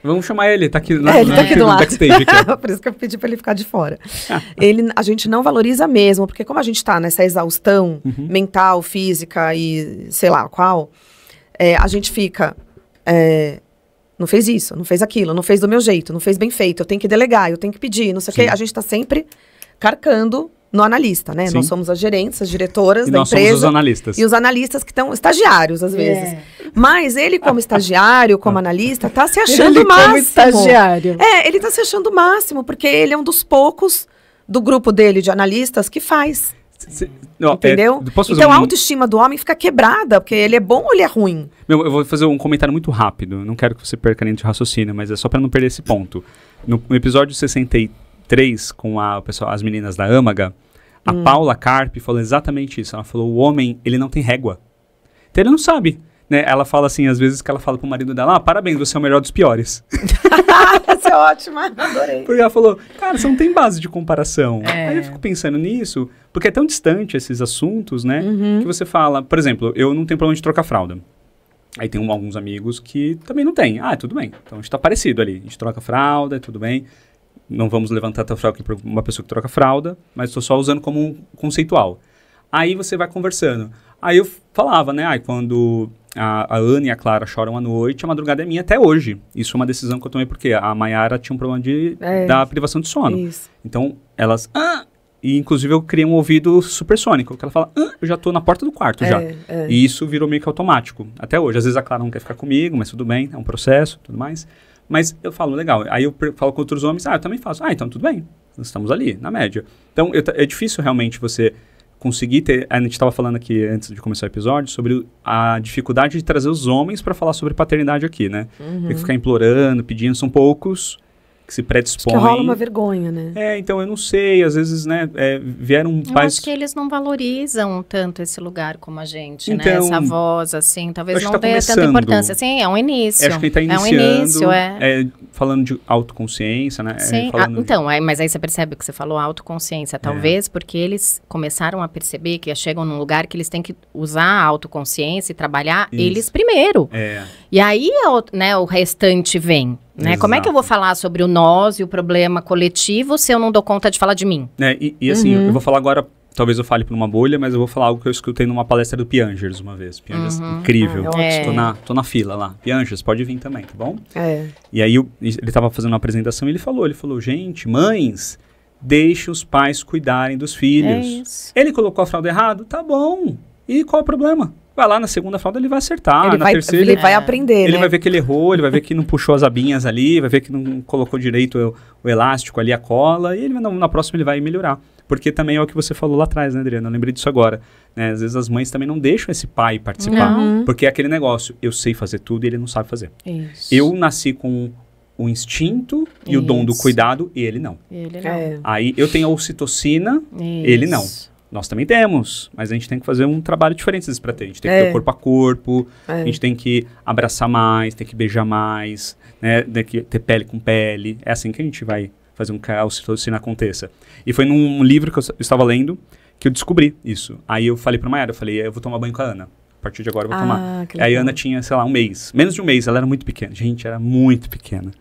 Vamos chamar ele, tá aqui, ele tá aqui do lado. Backstage aqui. Por isso que eu pedi pra ele ficar de fora. A gente não valoriza mesmo, porque como a gente tá nessa exaustão mental, física e sei lá qual, a gente fica, não fez isso, não fez aquilo, não fez do meu jeito, não fez bem feito, eu tenho que delegar, eu tenho que pedir, não sei o quê. A gente tá sempre carcando no analista, né? Sim. Nós somos as gerentes, as diretoras da empresa. E nós somos os analistas. E os analistas que estão estagiários, às vezes. Mas ele, como estagiário, como analista, tá se achando o máximo. Como estagiário. Ele tá se achando o máximo, porque ele é um dos poucos do grupo dele de analistas que faz. Entendeu? Então a autoestima do homem fica quebrada, porque ele é bom ou ele é ruim? Eu vou fazer um comentário muito rápido. Não quero que você perca nem de raciocínio, mas é só para não perder esse ponto. No episódio 63, com as meninas da Âmaga, A Paula Carpe falou exatamente isso. Ela falou, o homem, ele não tem régua. Então ele não sabe. Né? Ela fala assim, às vezes, que ela fala pro marido dela, parabéns, você é o melhor dos piores. Essa é ótima, adorei. Porque ela falou, cara, você não tem base de comparação. Aí eu fico pensando nisso, porque é tão distante esses assuntos, né? Que você fala, por exemplo, eu não tenho problema de trocar fralda. Aí tem alguns amigos que também não tem. Tudo bem. Então a gente tá parecido ali. A gente troca fralda, tudo bem. Não vamos levantar a fralda aqui para uma pessoa que troca fralda, mas estou só usando como um conceitual. Aí você vai conversando. Aí eu falava, né? Quando a Ana e a Clara choram à noite, a madrugada é minha até hoje. Isso é uma decisão que eu tomei porque a Mayara tinha um problema da privação de sono. Isso. Então elas... E inclusive eu criei um ouvido supersônico, que ela fala, eu já tô na porta do quarto já. E isso virou meio que automático, até hoje. Às vezes a Clara não quer ficar comigo, mas tudo bem, é um processo, tudo mais. Mas eu falo, legal. Aí eu falo com outros homens, eu também faço. Então tudo bem, nós estamos ali, na média. Então é difícil realmente você conseguir ter... A gente estava falando aqui, antes de começar o episódio, sobre a dificuldade de trazer os homens para falar sobre paternidade aqui, né? Tem que ficar implorando, pedindo, são poucos... que se predispõem. Acho que rola uma vergonha, né? Então eu não sei, às vezes, né, vieram pais... Eu acho que eles não valorizam tanto esse lugar como a gente, então, né? Essa voz, assim, talvez não tá dê tanta importância. Sim, é um início. Acho que ele tá iniciando, é um início, falando de autoconsciência, né? Sim, mas aí você percebe que você falou autoconsciência, talvez porque eles começaram a perceber que chegam num lugar que eles têm que usar a autoconsciência e trabalhar eles primeiro. E aí, né, o restante vem. Né? Como é que eu vou falar sobre o nós e o problema coletivo se eu não dou conta de falar de mim? E assim, eu vou falar agora, talvez eu fale por uma bolha, mas eu vou falar algo que eu escutei numa palestra do Piangers uma vez. Piangers, incrível. Tô na fila lá. Piangers, pode vir também, tá bom? E aí ele tava fazendo uma apresentação e ele falou, gente, mães, deixe os pais cuidarem dos filhos. Ele colocou a fralda errado? Tá bom. E qual é o problema? Vai lá, na segunda fralda ele vai acertar, terceira... Ele vai aprender, Ele vai ver que ele errou, ele vai ver que não puxou as abinhas ali, vai ver que não colocou direito o elástico ali, a cola, e ele na próxima ele vai melhorar. Porque também é o que você falou lá atrás, né, Adriana? Eu lembrei disso agora. Né? Às vezes as mães também não deixam esse pai participar. Porque é aquele negócio, eu sei fazer tudo e ele não sabe fazer. Isso. Eu nasci com o instinto e o dom do cuidado, e ele não. Aí eu tenho a ocitocina, ele não. Nós também temos, mas a gente tem que fazer um trabalho diferente às vezes pra ter. A gente tem que ter o corpo a corpo, a gente tem que abraçar mais, tem que beijar mais, né? Tem que ter pele com pele. É assim que a gente vai fazer com que a ocitocina aconteça. E foi num livro que eu estava lendo que eu descobri isso. Aí eu falei pra Mayara, eu vou tomar banho com a Ana. A partir de agora eu vou tomar. Aí a Ana tinha, sei lá, um mês. Menos de um mês, ela era muito pequena. Gente, era muito pequena.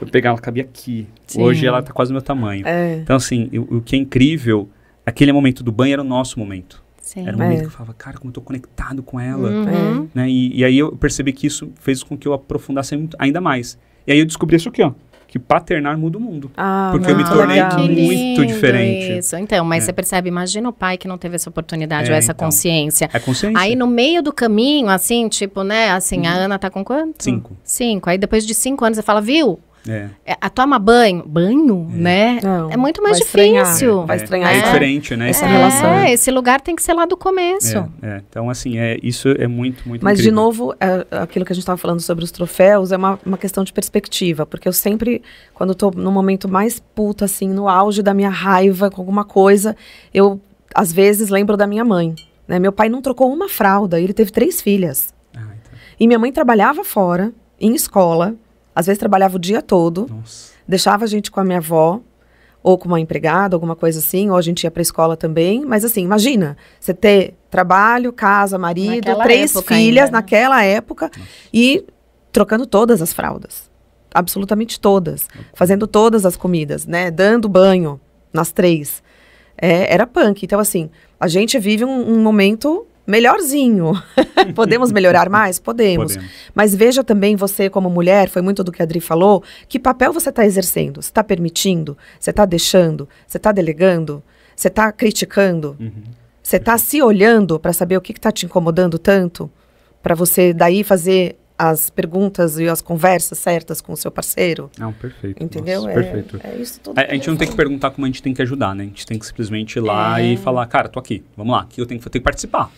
Eu pegava, ela cabia aqui. Sim. Hoje ela tá quase do meu tamanho. Então assim, o que é incrível... Aquele momento do banho era o nosso momento. Sim. Era o momento que eu falava, cara, como eu tô conectado com ela. Né? E aí eu percebi que isso fez com que eu aprofundasse ainda mais. E aí eu descobri isso aqui, ó. Que paternar muda o mundo. Porque eu me tornei muito diferente. Isso. Então, mas você percebe, imagina o pai que não teve essa oportunidade ou essa consciência. É consciência. Aí no meio do caminho, assim, tipo, né, assim, a Ana tá com quanto? 5. Aí depois de 5 anos você fala, viu? Toma banho, né? Não, é muito mais difícil. Vai estranhar. É diferente, né? Essa relação. Esse lugar tem que ser lá do começo. Então, assim, isso é muito, muito Mas, incrível. de novo, aquilo que a gente estava falando sobre os troféus é uma questão de perspectiva. Porque eu sempre, quando eu tô no momento mais puta, assim, no auge da minha raiva com alguma coisa, eu, às vezes, lembro da minha mãe. Né? Meu pai não trocou uma fralda, ele teve 3 filhas. Então. E minha mãe trabalhava fora, em escola. Às vezes trabalhava o dia todo, deixava a gente com a minha avó, ou com uma empregada, alguma coisa assim, ou a gente ia pra escola também. Mas assim, imagina, você ter trabalho, casa, marido, naquela 3 filhas ainda, né? Naquela época, e trocando todas as fraldas. Absolutamente todas. Fazendo todas as comidas, né? Dando banho nas 3. Era punk. Então assim, a gente vive um momento... melhorzinho. Podemos melhorar mais? Podemos. Mas veja também você como mulher, foi muito do que a Adri falou, que papel você está exercendo? Você está permitindo? Você está deixando? Você está delegando? Você está criticando? Você está se olhando para saber o que está te incomodando tanto? Para você daí fazer as perguntas e as conversas certas com o seu parceiro? Não, perfeito. Entendeu? Nossa, perfeito. Isso tudo. A gente não tem que perguntar como a gente tem que ajudar, né? A gente tem que simplesmente ir lá e falar, cara, tô aqui, vamos lá, aqui eu tenho que participar.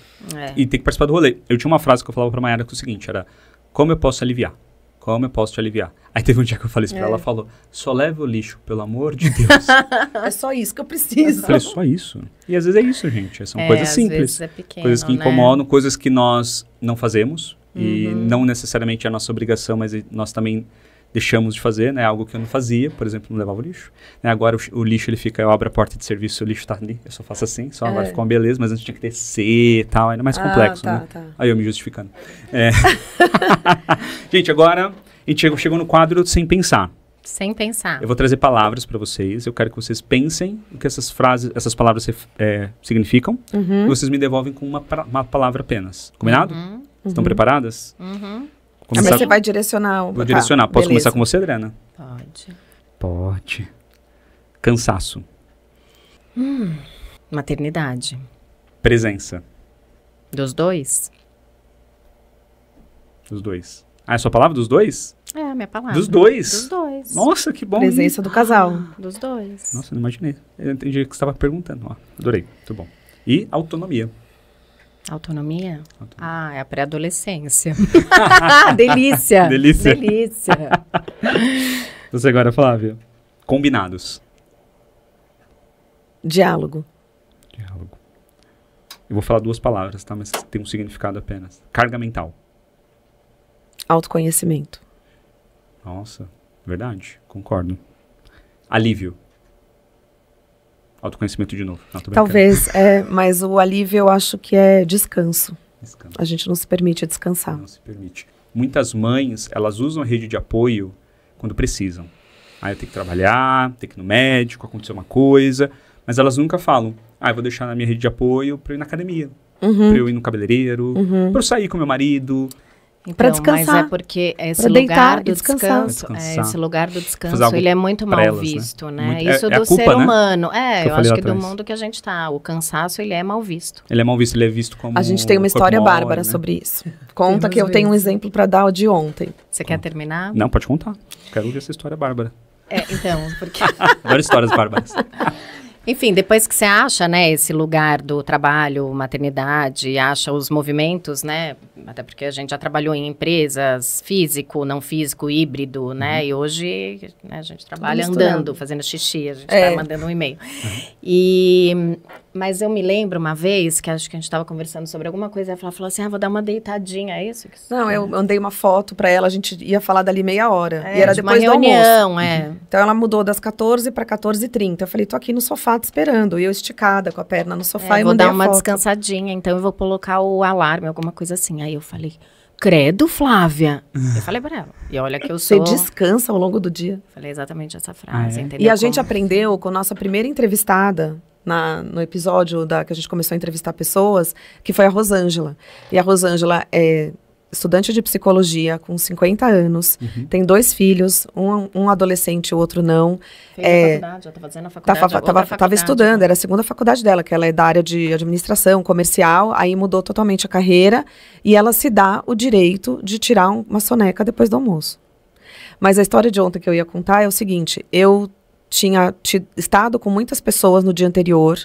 E tem que participar do rolê. Eu tinha uma frase que eu falava pra Mayara que é o seguinte, era, como eu posso aliviar? Como eu posso te aliviar? Aí teve um dia que eu falei isso pra ela, ela falou, só leva o lixo, pelo amor de Deus. É só isso que eu preciso. Eu falei, só isso? E às vezes é isso, gente. São coisas às simples. vezes é pequeno, coisas que né? incomodam, coisas que nós não fazemos. E não necessariamente é a nossa obrigação, mas nós também deixamos de fazer, né? Algo que eu não fazia, por exemplo, não levava o lixo. Né? Agora o lixo, ele fica, eu abro a porta de serviço, o lixo tá ali, eu só faço assim, só agora ficou uma beleza, mas antes tinha que descer e tal, ainda mais complexo, né? Tá. Aí eu me justificando. Gente, agora a gente chegou no quadro Sem Pensar. Sem pensar. Eu vou trazer palavras para vocês, eu quero que vocês pensem o que essas palavras significam, e vocês me devolvem com uma palavra apenas. Combinado? Estão preparadas? Mas você vai direcionar. Vou direcionar. Posso beleza. começar com você, Adriana? Pode. Pode. Cansaço. Maternidade. Presença. Dos dois? Dos dois. Ah, é a sua palavra dos dois? É a minha palavra. Dos dois? Dos dois. Nossa, que bom. Presença do casal. Dos dois. Nossa, eu não imaginei. Eu entendi o que você estava perguntando. Ó, adorei. Muito bom. E autonomia. Autonomia? Ah, é a pré-adolescência. Delícia. Delícia. Delícia. Você agora, Flávia. Combinados. Diálogo. Diálogo. Eu vou falar duas palavras, tá? Mas tem um significado apenas. Carga mental. Autoconhecimento. Nossa, verdade. Concordo. Alívio. Autoconhecimento de novo. Não, tô brincando. Talvez, mas o alívio eu acho que é descanso. Descanso. A gente não se permite descansar. Não se permite. Muitas mães, elas usam a rede de apoio quando precisam. Eu tenho que trabalhar, tenho que ir no médico, aconteceu uma coisa, mas elas nunca falam, eu vou deixar na minha rede de apoio para eu ir na academia, para eu ir no cabeleireiro, para eu sair com meu marido. Então, Pra descansar. mas é porque esse Pra lugar deitar do e descansar. descanso, Descansar. esse lugar do Fazer descanso, algo ele é muito pra mal elas, né? visto, né? Muito- Isso é do a culpa, ser né? humano. Que Eu eu falei acho lá que do atrás. mundo que a gente tá, o cansaço, ele é mal visto. Ele é mal visto, ele é visto como A gente tem uma corpo história mole, bárbara né? sobre isso. Conta Temos que eu tenho um vezes. exemplo para dar de ontem. Você quer terminar? Não, pode contar. Quero ouvir essa história bárbara. Então, porque... Adoro histórias bárbaras. Enfim, depois que você acha, né, esse lugar do trabalho, maternidade, acha os movimentos, né, até porque a gente já trabalhou em empresas físico, não físico, híbrido, né, e hoje, né, a gente trabalha misturado. andando, fazendo xixi, a gente vai mandando um e-mail. Mas eu me lembro uma vez, que acho que a gente estava conversando sobre alguma coisa, ela falou assim, vou dar uma deitadinha, é isso? Não, eu mandei uma foto para ela, a gente ia falar dali meia hora. É, e era de uma depois do almoço. reunião, Então ela mudou das 14 para 14h30. Eu falei, tô aqui no sofá te esperando. E eu esticada com a perna no sofá e vou mandei dar a uma foto. descansadinha, então eu vou colocar o alarme, alguma coisa assim. Aí eu falei, credo, Flávia. Eu falei pra ela. E olha que eu Você sou... descansa ao longo do dia. Falei exatamente essa frase, entendeu? E a gente Como- aprendeu com a nossa primeira entrevistada, no episódio que a gente começou a entrevistar pessoas, que foi a Rosângela. E a Rosângela é estudante de psicologia, com 50 anos, tem 2 filhos, um adolescente e o outro não. Fez a faculdade, já tá fazendo a faculdade. Tava estudando, era a segunda faculdade dela, que ela é da área de administração comercial, aí mudou totalmente a carreira, e ela se dá o direito de tirar uma soneca depois do almoço. Mas a história de ontem que eu ia contar é o seguinte, eu tinha estado com muitas pessoas no dia anterior,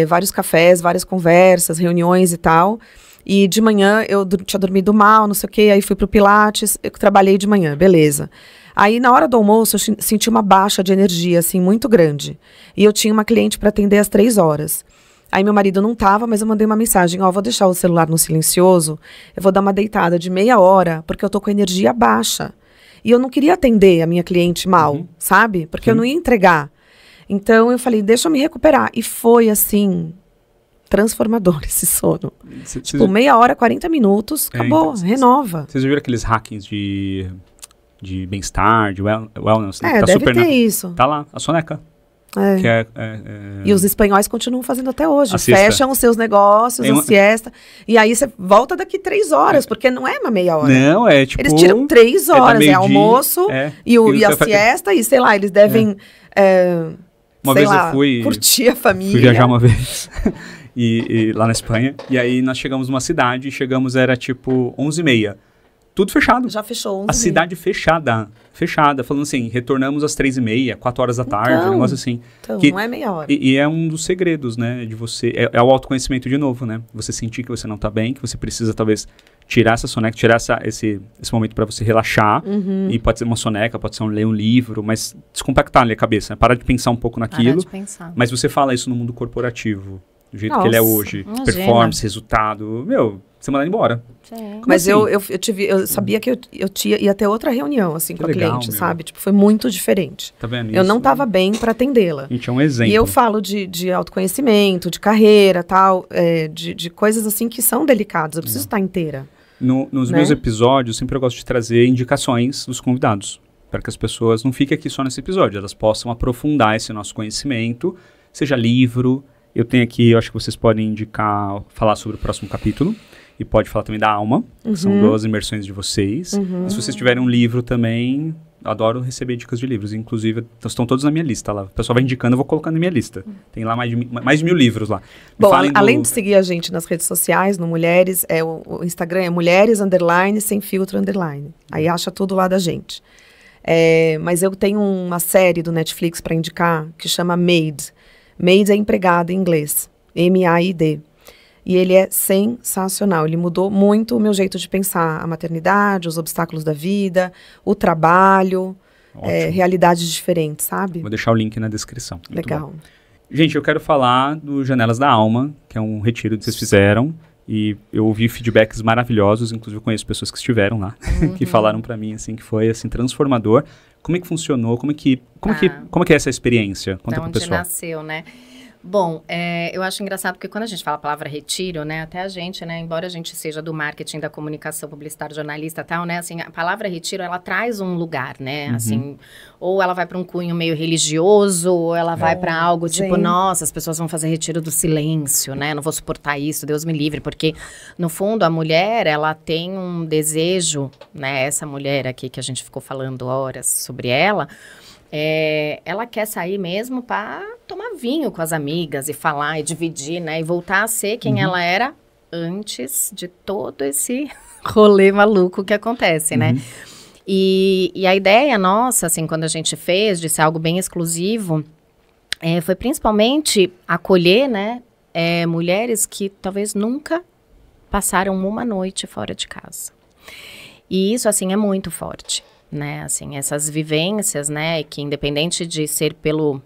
vários cafés, várias conversas, reuniões e tal, e de manhã eu tinha dormido mal, não sei o quê, aí fui pro Pilates, eu trabalhei de manhã, beleza. Aí na hora do almoço eu senti uma baixa de energia, assim, muito grande. E eu tinha uma cliente para atender às 3h. Aí meu marido não tava, mas eu mandei uma mensagem, vou deixar o celular no silencioso, eu vou dar uma deitada de meia hora, porque eu tô com energia baixa. E eu não queria atender a minha cliente mal, sabe? Porque eu não ia entregar. Então eu falei, deixa eu me recuperar. E foi assim, transformador esse sono. Tipo, meia hora, 40 minutos, acabou, então, renova. Vocês viram aqueles hackings de bem-estar, de wellness? Né? Deve ter isso. Tá lá, a soneca. É. Que E os espanhóis continuam fazendo até hoje. A siesta. Fecham os seus negócios, a siesta. E aí você volta daqui 3 horas, porque não é uma meia hora. Não, é tipo... Eles tiram 3 horas, meio-dia, almoço e a siesta, e sei lá, eles devem, Uma sei vez lá, eu fui... curtir a família. Fui viajar uma vez, e lá na Espanha, e aí nós chegamos numa cidade, era tipo 11h30. Tudo fechado. Já fechou 11 A cidade fechada. Falando assim, retornamos às 3h30, 4 horas da tarde, um negócio assim. Então, que, não é meia hora. E é um dos segredos, né, de você... É o autoconhecimento de novo, né? Você sentir que você não tá bem, que você precisa, talvez, tirar essa soneca, tirar esse momento para você relaxar. E pode ser uma soneca, pode ser ler um livro, mas descompactar ali a cabeça, né? Parar de pensar um pouco naquilo. Parar de pensar. Mas você fala isso no mundo corporativo, do jeito que Nossa, ele é hoje. imagina. Performance, resultado. Meu, você manda embora. Sim. Mas assim? eu sabia que ia ter outra reunião, assim, Que com a legal, cliente, meu. sabe? Tipo, foi muito diferente. Tá vendo isso? Eu não estava bem para atendê-la. Gente, é um exemplo. E eu falo de autoconhecimento, de carreira, tal, de coisas assim que são delicadas. Eu preciso estar inteira. Nos né? meus episódios, sempre eu gosto de trazer indicações dos convidados, para que as pessoas não fiquem aqui só nesse episódio, elas possam aprofundar esse nosso conhecimento, seja livro. Eu tenho aqui, eu acho que vocês podem indicar, falar sobre o próximo capítulo, e pode falar também da alma, que são 2 imersões de vocês. E se vocês tiverem um livro também, eu adoro receber dicas de livros, inclusive estão todos na minha lista lá. O pessoal vai indicando, eu vou colocando na minha lista. Tem lá mais de 1.000 livros lá. Bom, além de seguir a gente nas redes sociais, no Mulheres, o Instagram é mulheres, _ sem filtro, _. Aí acha tudo lá da gente. Mas eu tenho uma série do Netflix para indicar, que chama Maid. Maid é empregada em inglês, M-A-I-D. E ele é sensacional, ele mudou muito o meu jeito de pensar a maternidade, os obstáculos da vida, o trabalho, realidades diferentes, sabe? Vou deixar o link na descrição. Muito Legal. bom. Gente, eu quero falar do Janelas da Alma, que é um retiro que vocês fizeram, e eu ouvi feedbacks maravilhosos, inclusive eu conheço pessoas que estiveram lá, que falaram pra mim, assim, que foi, assim, transformador. Como é que funcionou? Como é que é essa experiência? Conta pro onde pessoal. nasceu, né? Bom, eu acho engraçado porque quando a gente fala a palavra retiro, né, até a gente, né, embora a gente seja do marketing, da comunicação, publicitário, jornalista e tal, né, assim, a palavra retiro, ela traz um lugar, né, assim, ou ela vai para um cunho meio religioso, ou ela vai para algo tipo, nossa, as pessoas vão fazer retiro do silêncio, né, não vou suportar isso, Deus me livre, porque, no fundo, a mulher, ela tem um desejo, né, essa mulher aqui que a gente ficou falando horas sobre ela quer sair mesmo para tomar vinho com as amigas e falar e dividir, né? E voltar a ser quem ela era antes de todo esse rolê maluco que acontece, né? E a ideia nossa, assim, quando a gente fez, de ser algo bem exclusivo, foi principalmente acolher, né? Mulheres que talvez nunca passaram uma noite fora de casa. E isso, assim, é muito forte. Né, assim, essas vivências, né, que independente de ser pelo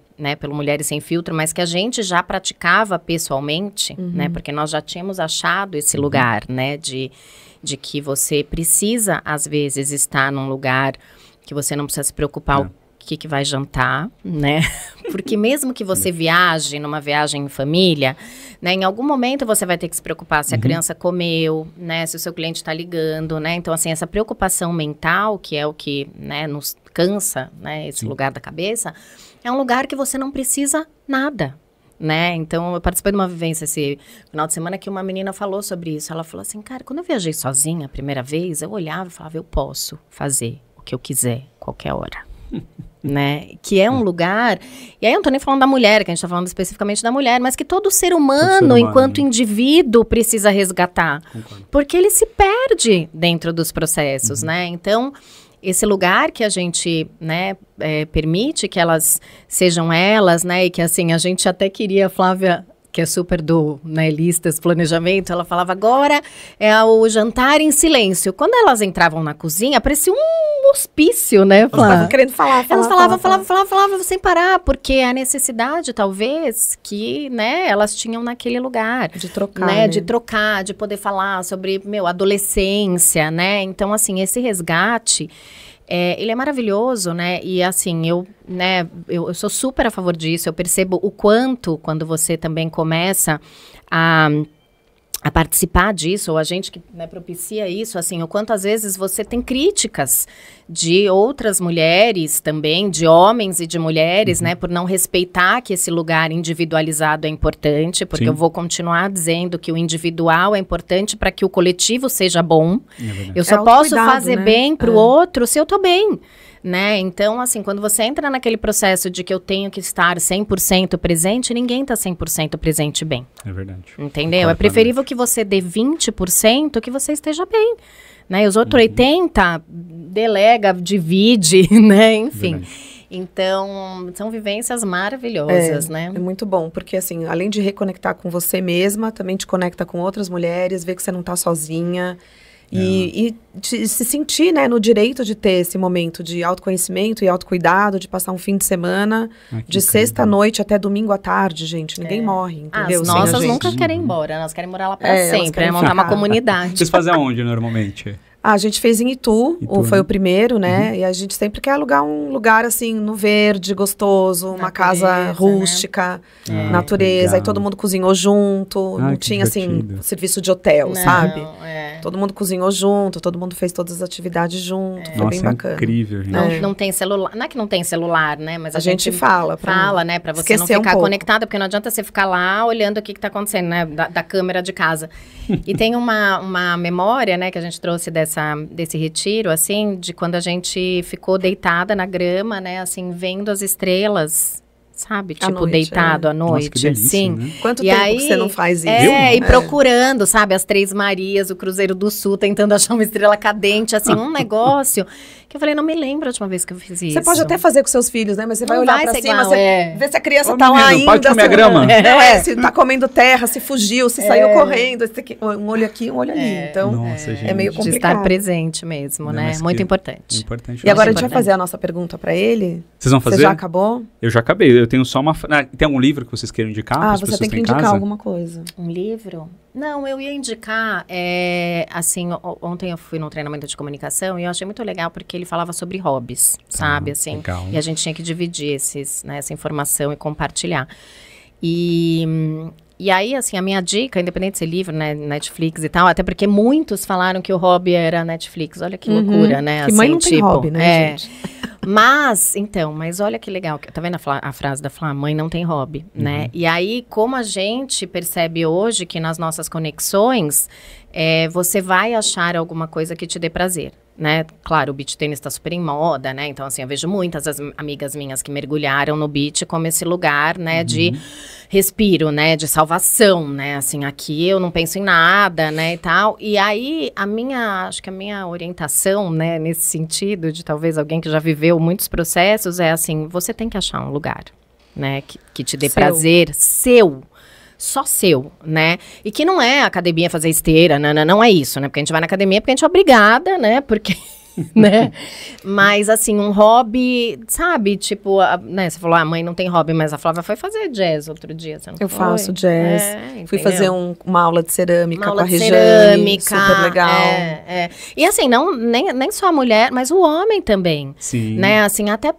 Mulheres Sem Filtro, mas que a gente já praticava pessoalmente, né, porque nós já tínhamos achado esse lugar, né, de que você precisa, às vezes, estar num lugar que você não precisa se preocupar o que vai jantar, né, porque mesmo que você viaje, numa viagem em família, né, em algum momento você vai ter que se preocupar se a criança comeu, né, se o seu cliente está ligando, né, então, assim, essa preocupação mental, que é o que, né, nos cansa, né, esse lugar da cabeça, é um lugar que você não precisa nada, né, então, eu participei de uma vivência esse final de semana que uma menina falou sobre isso, ela falou assim, cara, quando eu viajei sozinha a primeira vez, eu olhava e falava, eu posso fazer o que eu quiser, qualquer hora. Né? Que é um lugar, e aí eu não tô nem falando da mulher, que a gente tá falando especificamente da mulher, mas que todo ser humano, enquanto indivíduo, precisa resgatar. Concordo. Porque ele se perde dentro dos processos, né? Então, esse lugar que a gente, né, permite que elas sejam elas, né? E que, assim, a gente até queria, Flávia, que é super do, né, listas, planejamento, ela falava, agora é o jantar em silêncio. Quando elas entravam na cozinha, parecia um hospício, né, Flávia? Estavam querendo falar. Elas falavam sem parar, porque a necessidade, talvez, que, né, elas tinham naquele lugar. De trocar, né? né? De trocar, de poder falar sobre, adolescência, né? Então, assim, esse resgate... ele é maravilhoso, né? E assim, eu sou super a favor disso. Eu percebo o quanto, quando você também começa a participar disso, ou a gente que, né, propicia isso, assim, o quanto às vezes você tem críticas de outras mulheres também, de homens e de mulheres, né, por não respeitar que esse lugar individualizado é importante, porque eu vou continuar dizendo que o individual é importante para que o coletivo seja bom. Eu só posso fazer bem para o outro se eu tô bem. Né? Então, assim, quando você entra naquele processo de que eu tenho que estar 100% presente, ninguém tá 100% presente bem. É verdade. Entendeu? É preferível que você dê 20% que você esteja bem. né? E os outros 80 delega, divide, né? Enfim. Verdade. Então, são vivências maravilhosas, né? É muito bom, porque assim, além de reconectar com você mesma, também te conecta com outras mulheres, vê que você não tá sozinha. E se sentir, né, no direito de ter esse momento de autoconhecimento e autocuidado, de passar um fim de semana, de sexta-noite até domingo à tarde, gente. Ninguém morre, entendeu? As sem a nossas gente. nunca querem ir embora, elas querem morar lá pra Elas sempre, querem né? Montar uma ficar. comunidade. Vocês fazem aonde, normalmente? A gente fez em Itu, foi né? o primeiro, né? E a gente sempre quer alugar um lugar, assim, no verde, gostoso, uma casa rústica, Né? natureza. legal. Aí todo mundo cozinhou junto, não que tinha, assim, divertido. serviço de hotel, sabe? É. Todo mundo cozinhou junto, todo mundo fez todas as atividades junto, foi Nossa, bem bacana. incrível, gente. Não tem celular, não é que não tem celular, né? Mas A gente fala, né? Pra você não esquecer um ficar pouco. conectada, porque não adianta você ficar lá olhando o que tá acontecendo, né? Da câmera de casa. E tem uma memória, né, que a gente trouxe desse retiro, assim, de quando a gente ficou deitada na grama, né, assim, vendo as estrelas, sabe? À Tipo, noite, deitado à Nossa, noite, que delícia, assim. né? Quanto E tempo aí, que você não faz isso? e procurando, sabe, as Três Marias, o Cruzeiro do Sul, tentando achar uma estrela cadente, assim, um negócio que eu falei, não me lembro a última vez que eu fiz isso. Você pode até fazer com seus filhos, né? Mas você vai Não olhar vai pra ser cima, igual, você vê se a criança Ô, tá lá menino, ainda. pode comer a se- grama? Não, se tá comendo terra, se fugiu, se saiu correndo. Um olho aqui, um olho ali. Então, Nossa, gente. é meio de complicado. estar presente mesmo, Não, né? mas Muito que- importante. Importante. E agora a gente vai importante. fazer a nossa pergunta pra ele. Vocês vão fazer? Você já acabou? Eu já acabei. Eu tenho só uma... tem algum livro que vocês queiram indicar? para as Você pessoas tem que em indicar casa? alguma coisa. Um livro? Não, eu ia indicar, assim, ontem eu fui num treinamento de comunicação e eu achei muito legal porque ele falava sobre hobbies, sabe, assim. legal. E a gente tinha que dividir essa informação e compartilhar. E aí, assim, a minha dica, independente de ser livro, né, Netflix e tal, até porque muitos falaram que o hobby era Netflix. Olha que loucura, né? Que assim, mãe não tem hobby, né, gente? Mas olha que legal. Tá vendo a frase da Flá? Mãe não tem hobby, né? E aí, como a gente percebe hoje que nas nossas conexões, você vai achar alguma coisa que te dê prazer, né? Claro, o beach tênis tá super em moda, né? Então, assim, eu vejo muitas amigas minhas que mergulharam no beach como esse lugar, né? De respiro, né? De salvação, né? Assim, aqui eu não penso em nada, né? E tal. E aí, acho que a minha orientação, né? Nesse sentido, de talvez alguém que já viveu muitos processos, é assim, você tem que achar um lugar, né? Que te dê prazer, só seu, né? E que não é academia fazer esteira, não é isso, né? Porque a gente vai na academia porque a gente é obrigada, né? Porque, né? Mas, assim, um hobby, sabe? Tipo, né? Você falou, a mãe não tem hobby, mas a Flávia foi fazer jazz outro dia, você não Eu foi? faço jazz. Fui entendeu? fazer uma aula de cerâmica Uma com aula a de Regiane. cerâmica. Super legal. E assim, nem só a mulher, mas o homem também. Sim. Né? Assim, até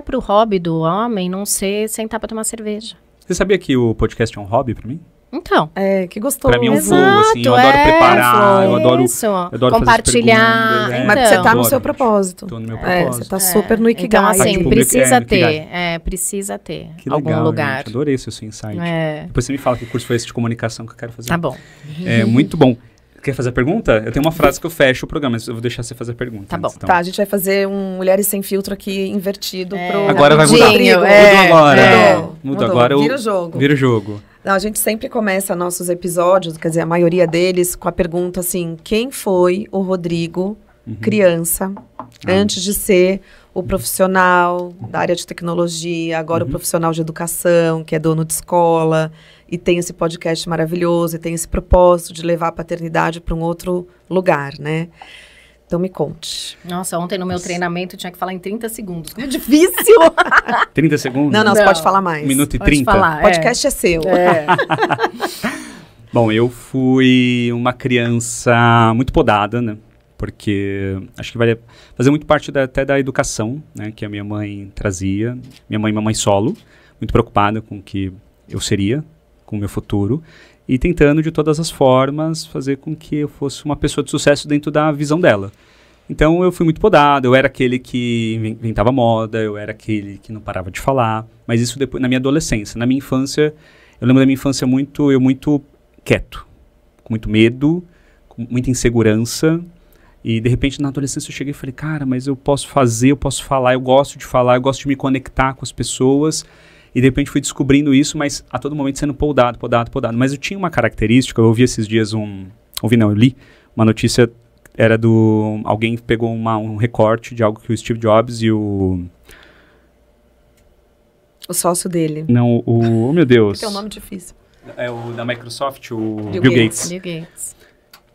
pro hobby do homem não ser sentar pra tomar cerveja. Você sabia que o podcast é um hobby pra mim? Então. Que gostoso. Pra mim é um Exato, fogo, assim. Eu adoro preparar, eu adoro isso. fazer Compartilhar. perguntas, Mas você tá adoro, no seu gente. propósito. Tô no meu propósito. Você tá super no Ikigai. Então, assim, Parte precisa pública, ter. Precisa ter Que algum legal, lugar. gente. Adorei esse seu insight. É. Depois você me fala que curso foi esse de comunicação que eu quero fazer. Tá bom. É muito bom. Quer fazer a pergunta? Eu tenho uma frase que eu fecho o programa, mas eu vou deixar você fazer a pergunta. Tá bom. antes, então. Tá, a gente vai fazer um Mulheres Sem Filtro aqui invertido pro... Agora vai mudar. Rodrigo. Mudou agora. Mudou. Muda agora. Vira o jogo. Vira o jogo. Não, a gente sempre começa nossos episódios, quer dizer, a maioria deles, com a pergunta assim, quem foi o Rodrigo, criança, antes de ser o profissional da área de tecnologia, agora o profissional de educação, que é dono de escola, e tem esse podcast maravilhoso, e tem esse propósito de levar a paternidade para um outro lugar, né? Então me conte. Nossa, ontem no meu treinamento eu tinha que falar em 30 segundos. Como é difícil! 30 segundos? Não, você pode falar mais. 1 minuto e Pode 30? falar. O podcast é seu. Bom, eu fui uma criança muito podada, né? Porque acho que vai fazer muito parte até da educação, né? Que a minha mãe trazia. Minha mãe é uma mãe solo, muito preocupada com o que eu seria, com o meu futuro. E tentando, de todas as formas, fazer com que eu fosse uma pessoa de sucesso dentro da visão dela. Então, eu fui muito podado, eu era aquele que inventava moda, eu era aquele que não parava de falar. Mas isso depois, na minha adolescência. Na minha infância, eu lembro da minha infância muito quieto, com muito medo, com muita insegurança. E, de repente, na adolescência, eu cheguei e falei, cara, mas eu posso fazer, eu posso falar, eu gosto de falar, eu gosto de me conectar com as pessoas. E de repente fui descobrindo isso, mas a todo momento sendo podado. Mas eu tinha uma característica, eu ouvi esses dias eu li uma notícia era alguém pegou um recorte de algo que o Steve Jobs e o sócio dele. Não, oh meu Deus. Que é um nome difícil. É o da Microsoft, o Bill Bill Gates. Bill Gates.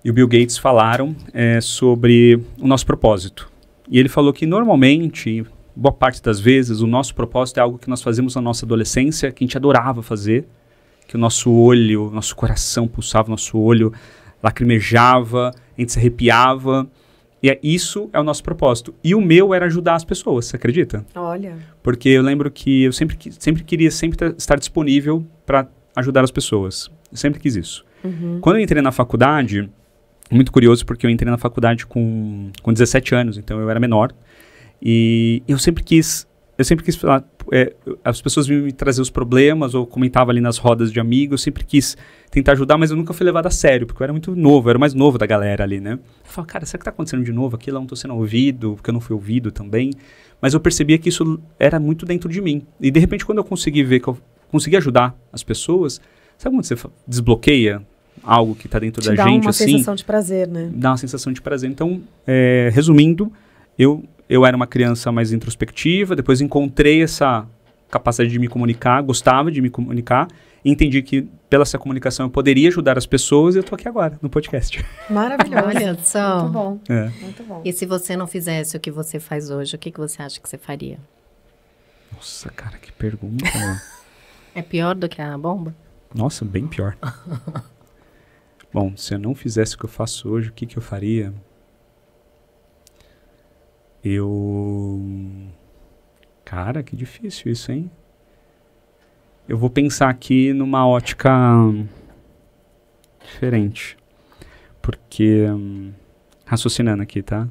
E o Bill Gates falaram sobre o nosso propósito. E ele falou que normalmente, boa parte das vezes, o nosso propósito é algo que nós fazemos na nossa adolescência, que a gente adorava fazer, que o nosso olho, nosso coração pulsava, nosso olho lacrimejava, a gente se arrepiava. E isso é o nosso propósito. E o meu era ajudar as pessoas, você acredita? Olha. Porque eu lembro que eu sempre queria estar disponível para ajudar as pessoas. Eu sempre quis isso. Uhum. Quando eu entrei na faculdade, muito curioso, porque eu entrei na faculdade com 17 anos, então eu era menor. E eu sempre quis falar, as pessoas vinham me trazer os problemas, ou comentava ali nas rodas de amigos, eu sempre quis tentar ajudar, mas eu nunca fui levado a sério, porque eu era muito novo, eu era o mais novo da galera ali, né? Eu falava, cara, será que tá acontecendo de novo aquilo? Eu não tô sendo ouvido, porque eu não fui ouvido também. Mas eu percebia que isso era muito dentro de mim. E de repente, quando eu consegui ver que eu consegui ajudar as pessoas, sabe quando você desbloqueia algo que tá dentro da gente, dá uma assim? sensação de prazer, né? Dá uma sensação de prazer. Então, resumindo, eu era uma criança mais introspectiva, depois encontrei essa capacidade de me comunicar, gostava de me comunicar, e entendi que pela essa comunicação eu poderia ajudar as pessoas, e eu tô aqui agora, no podcast. Maravilhoso. Olha só. Muito bom. Muito bom. E se você não fizesse o que você faz hoje, o que você acha que você faria? Nossa, cara, que pergunta. É pior do que a bomba? Nossa, bem pior. Bom, se eu não fizesse o que eu faço hoje, o que eu faria? Cara, que difícil isso, hein? Eu vou pensar aqui numa ótica diferente. Porque, raciocinando aqui, tá?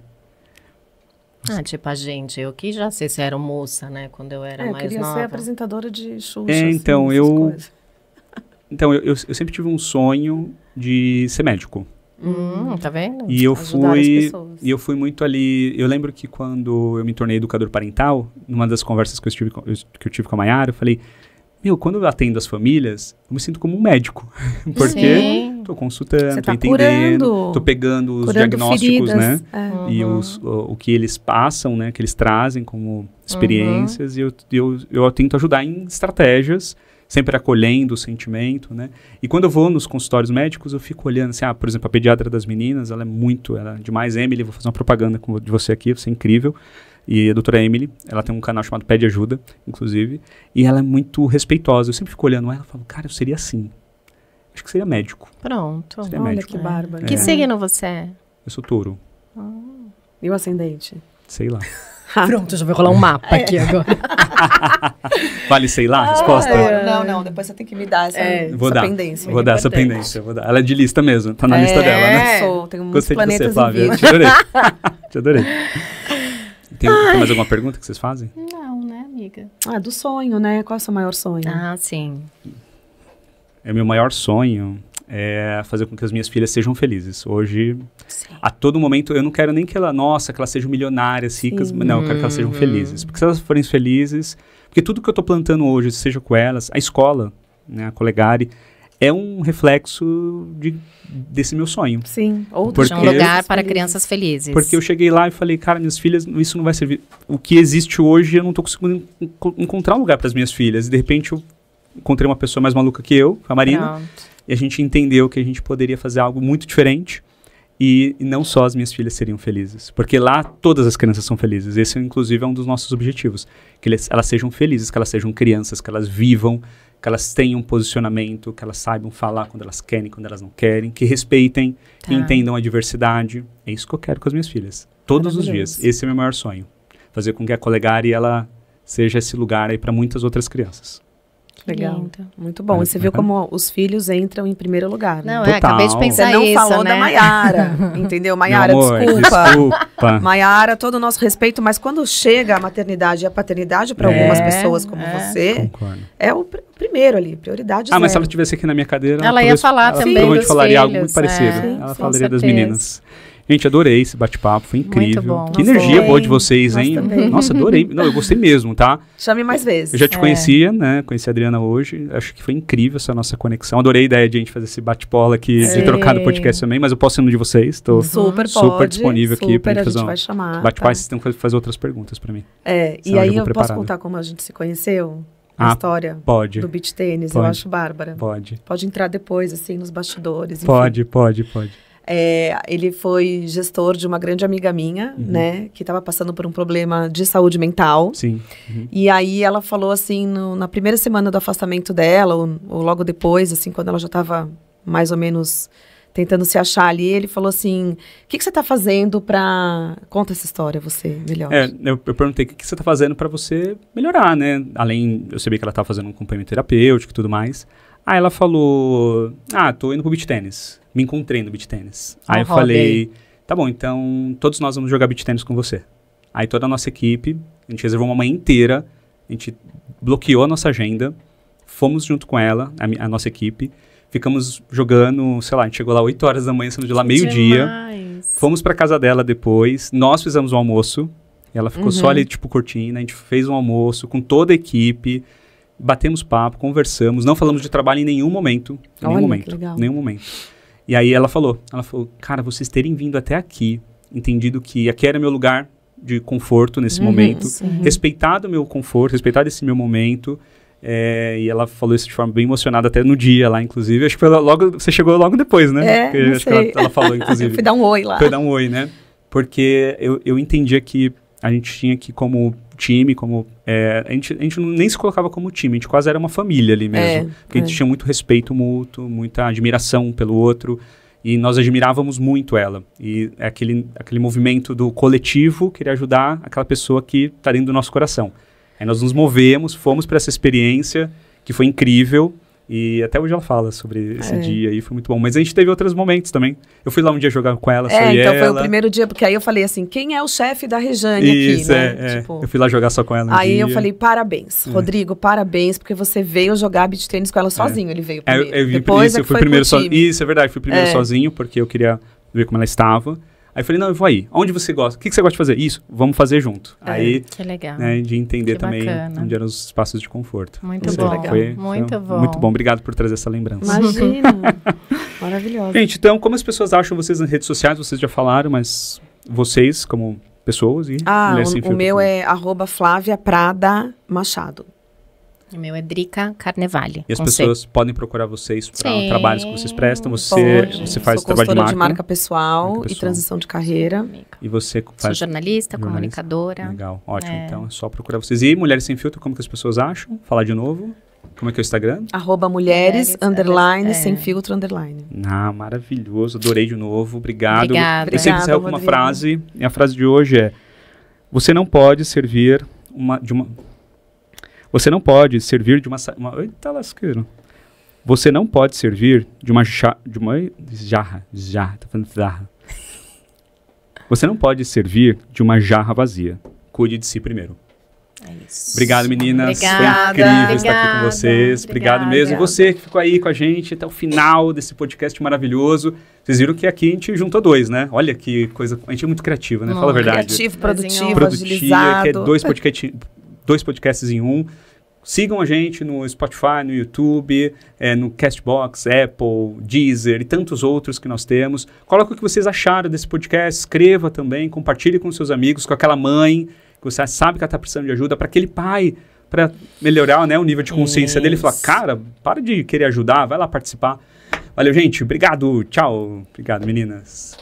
Tipo a gente, eu que já sei se era moça, né, quando eu era eu mais queria nova. ser apresentadora de Xuxa, então, essas coisas. Então, eu sempre tive um sonho de ser médico. Tá vendo? E eu Ajudar as pessoas. fui muito ali. Eu lembro que quando eu me tornei educador parental, numa das conversas que eu tive com a Mayara, eu falei: quando eu atendo as famílias, eu me sinto como um médico. Porque tô consultando, tô entendendo, tô pegando os diagnósticos, feridas, né? E o que eles passam, né? Que eles trazem como experiências. E eu tento ajudar em estratégias, sempre acolhendo o sentimento, né? E quando eu vou nos consultórios médicos, eu fico olhando assim, por exemplo, a pediatra das meninas, ela é demais. Emily, vou fazer uma propaganda de você aqui, você é incrível. E a doutora Emily, ela tem um canal chamado Pede Ajuda, inclusive, e ela é muito respeitosa. Eu sempre fico olhando ela e falo, cara, eu seria assim. Acho que seria médico. Pronto. Seria Olha médico. que bárbaro. Que signo você é? Eu sou touro. E o ascendente? Sei lá. Pronto, já vai rolar um mapa aqui agora. Vale sei lá a resposta? Não, depois você tem que me dar essa pendência. Vou dar essa pendência. Ela é de lista mesmo, tá na lista dela, né? Tenho muitos Gostei de planetas você, Flávia. em Te adorei. Te adorei. Tem mais alguma pergunta que vocês fazem? Não, né, amiga? Do sonho, né? Qual é o seu maior sonho? Sim. Meu maior sonho é fazer com que as minhas filhas sejam felizes. Hoje, a todo momento, eu não quero nem que elas sejam milionárias, ricas, mas não, eu quero que elas sejam felizes. Porque se elas forem felizes, porque tudo que eu estou plantando hoje, seja com elas, a escola, né, a Colegare, é um reflexo desse meu sonho. Sim. É um lugar para crianças felizes. Porque eu cheguei lá e falei, cara, minhas filhas, isso não vai servir. O que existe hoje, eu não estou conseguindo encontrar um lugar para as minhas filhas. E de repente eu encontrei uma pessoa mais maluca que eu, a Marina. Pronto. E a gente entendeu que a gente poderia fazer algo muito diferente e não só as minhas filhas seriam felizes. Porque lá todas as crianças são felizes. Esse, inclusive, é um dos nossos objetivos. Que elas sejam felizes, que elas sejam crianças, que elas vivam, que elas tenham um posicionamento, que elas saibam falar quando elas querem, quando elas não querem, que respeitem, que entendam a diversidade. É isso que eu quero com as minhas filhas. Todos os dias. Esse é o meu maior sonho. Fazer com que a Colegare, ela seja esse lugar aí para muitas outras crianças. Legal. Muito bom. E você viu como os filhos entram em primeiro lugar, né? Não, acabei de pensar isso, Você não falou né? da Mayara, entendeu? Mayara, amor, desculpa. Mayara, todo o nosso respeito, mas quando chega a maternidade e a paternidade para algumas pessoas como você, concordo. É o primeiro ali, prioridade zero. Mas se ela estivesse aqui na minha cadeira... Ela ia falar também provavelmente dos falaria filhos, algo muito parecido. Sim, ela com falaria das certeza. meninas. Gente, adorei esse bate-papo, foi incrível. Muito bom. Que Nós energia também. boa de vocês, Nós hein? também. Nossa, adorei. Não, eu gostei mesmo, tá? Chame mais vezes. Eu já te conhecia, né? Conheci a Adriana hoje. Acho que foi incrível essa nossa conexão. Adorei a ideia de a gente fazer esse bate-bola aqui, de trocar no podcast também, mas eu posso ir no de vocês. Tô Super disponível aqui pra a gente fazer gente um vai chamar. bate-papo. tá? Vocês têm que fazer outras perguntas pra mim. É, Senão e aí eu já eu vou posso preparado. contar como a gente se conheceu? A história Pode. do beach tênis, eu Pode. acho bárbara. Pode. Pode entrar depois, assim, nos bastidores. enfim. Pode. Ele foi gestor de uma grande amiga minha, né? Que estava passando por um problema de saúde mental. Sim. Uhum. E aí ela falou assim, na primeira semana do afastamento dela, ou logo depois, assim, quando ela já estava mais ou menos tentando se achar ali, ele falou assim, o que você está fazendo para... Conta essa história, você, melhor. Eu perguntei o que você tá fazendo pra você melhorar, né? Além, eu sabia que ela tava fazendo um acompanhamento terapêutico e tudo mais. Aí ela falou, tô indo pro beach tênis. Me encontrei no beach tênis. Aí eu hobby falei, tá bom, então todos nós vamos jogar beach tênis com você. Aí toda a nossa equipe, a gente reservou uma manhã inteira, a gente bloqueou a nossa agenda, fomos junto com ela, a nossa equipe, ficamos jogando, sei lá, a gente chegou lá 8 horas da manhã, saímos de lá meio-dia, fomos pra casa dela depois, nós fizemos o almoço, ela ficou só ali, tipo, curtindo, a gente fez um almoço com toda a equipe, batemos papo, conversamos, não falamos de trabalho em nenhum momento, Que legal. nenhum momento. E aí ela falou, cara, vocês terem vindo até aqui, entendido que aqui era meu lugar de conforto nesse momento, respeitado o meu conforto, respeitado esse meu momento, e ela falou isso de forma bem emocionada até no dia lá, inclusive. Acho que foi logo, você chegou logo depois, né? Não acho sei. que ela falou, inclusive. Eu fui dar um oi lá. Foi dar um oi, né? Porque eu entendia que a gente tinha que, como time, a gente nem se colocava como time, a gente quase era uma família ali mesmo. Porque a gente tinha muito respeito mútuo, muita admiração um pelo outro, e nós admirávamos muito ela. E é aquele movimento do coletivo querer ajudar aquela pessoa que está dentro do nosso coração. Aí nós nos movemos, fomos para essa experiência, que foi incrível, e até hoje ela fala sobre esse dia aí, foi muito bom. Mas a gente teve outros momentos também. Eu fui lá um dia jogar com ela, só então ela. foi o primeiro dia, porque aí eu falei assim, quem é o chefe da Rejane Isso, aqui, né? Tipo... Eu fui lá jogar só com ela um aí dia. eu falei, parabéns, Rodrigo, parabéns, porque você veio jogar beach tênis com ela sozinho, ele veio primeiro. Eu vi Depois isso, eu fui primeiro sozinho. Isso, é verdade, fui primeiro É. sozinho, porque eu queria ver como ela estava. Aí eu falei, não, eu vou aí. Onde você gosta? O que você gosta de fazer? Isso, vamos fazer junto. Aí, Que legal. né, de entender Que também bacana. onde eram os espaços de conforto. Muito Isso bom. aí Legal. Muito bom. Muito bom, obrigado por trazer essa lembrança. Imagina, maravilhosa. Gente, então, como as pessoas acham vocês nas redes sociais? Vocês já falaram, mas vocês como pessoas e Mulheres Sem o Filtro meu também. é @FláviaPrada_Machado. O meu é Drica Carnevale. E as com C. pessoas podem procurar vocês para Sim, trabalhos que vocês prestam. Você Pode. faz Sou trabalho consultora de marca. pessoal Marca e pessoal. transição de carreira. E você Sou faz... jornalista, Jornalista. comunicadora. Legal, ótimo. É. Então é só procurar vocês. E Mulheres Sem Filtro, como que as pessoas acham? Falar de novo. Como é que é o Instagram? @mulheres, Mulheres, sem filtro, _. Maravilhoso. Adorei de novo. Obrigado. Obrigada. Eu sempre Obrigada, encerro com uma Rodrigo. frase. E a frase de hoje é: você não pode servir Você não pode servir de uma... Eita lasqueiro. Você não pode servir de uma jarra. Tá falando jarra. Você não pode servir de uma jarra vazia. Cuide de si primeiro. É isso. Obrigado, meninas. Obrigada. Foi incrível estar aqui com vocês. Obrigado Obrigada. mesmo. E você que ficou aí com a gente até o final desse podcast maravilhoso. Vocês viram que aqui a gente juntou dois, né? Olha que coisa... A gente é muito criativo, né? Fala a verdade. Criativo, produtivo, Produtiva, agilizado. que é dois podcasts em um. Sigam a gente no Spotify, no YouTube, no Castbox, Apple, Deezer e tantos outros que nós temos. Coloca o que vocês acharam desse podcast, escreva também, compartilhe com seus amigos, com aquela mãe que você sabe que ela está precisando de ajuda, para aquele pai, para melhorar, né, o nível de consciência dele. Falar, cara, para de querer ajudar, vai lá participar. Valeu, gente. Obrigado. Tchau. Obrigado, meninas.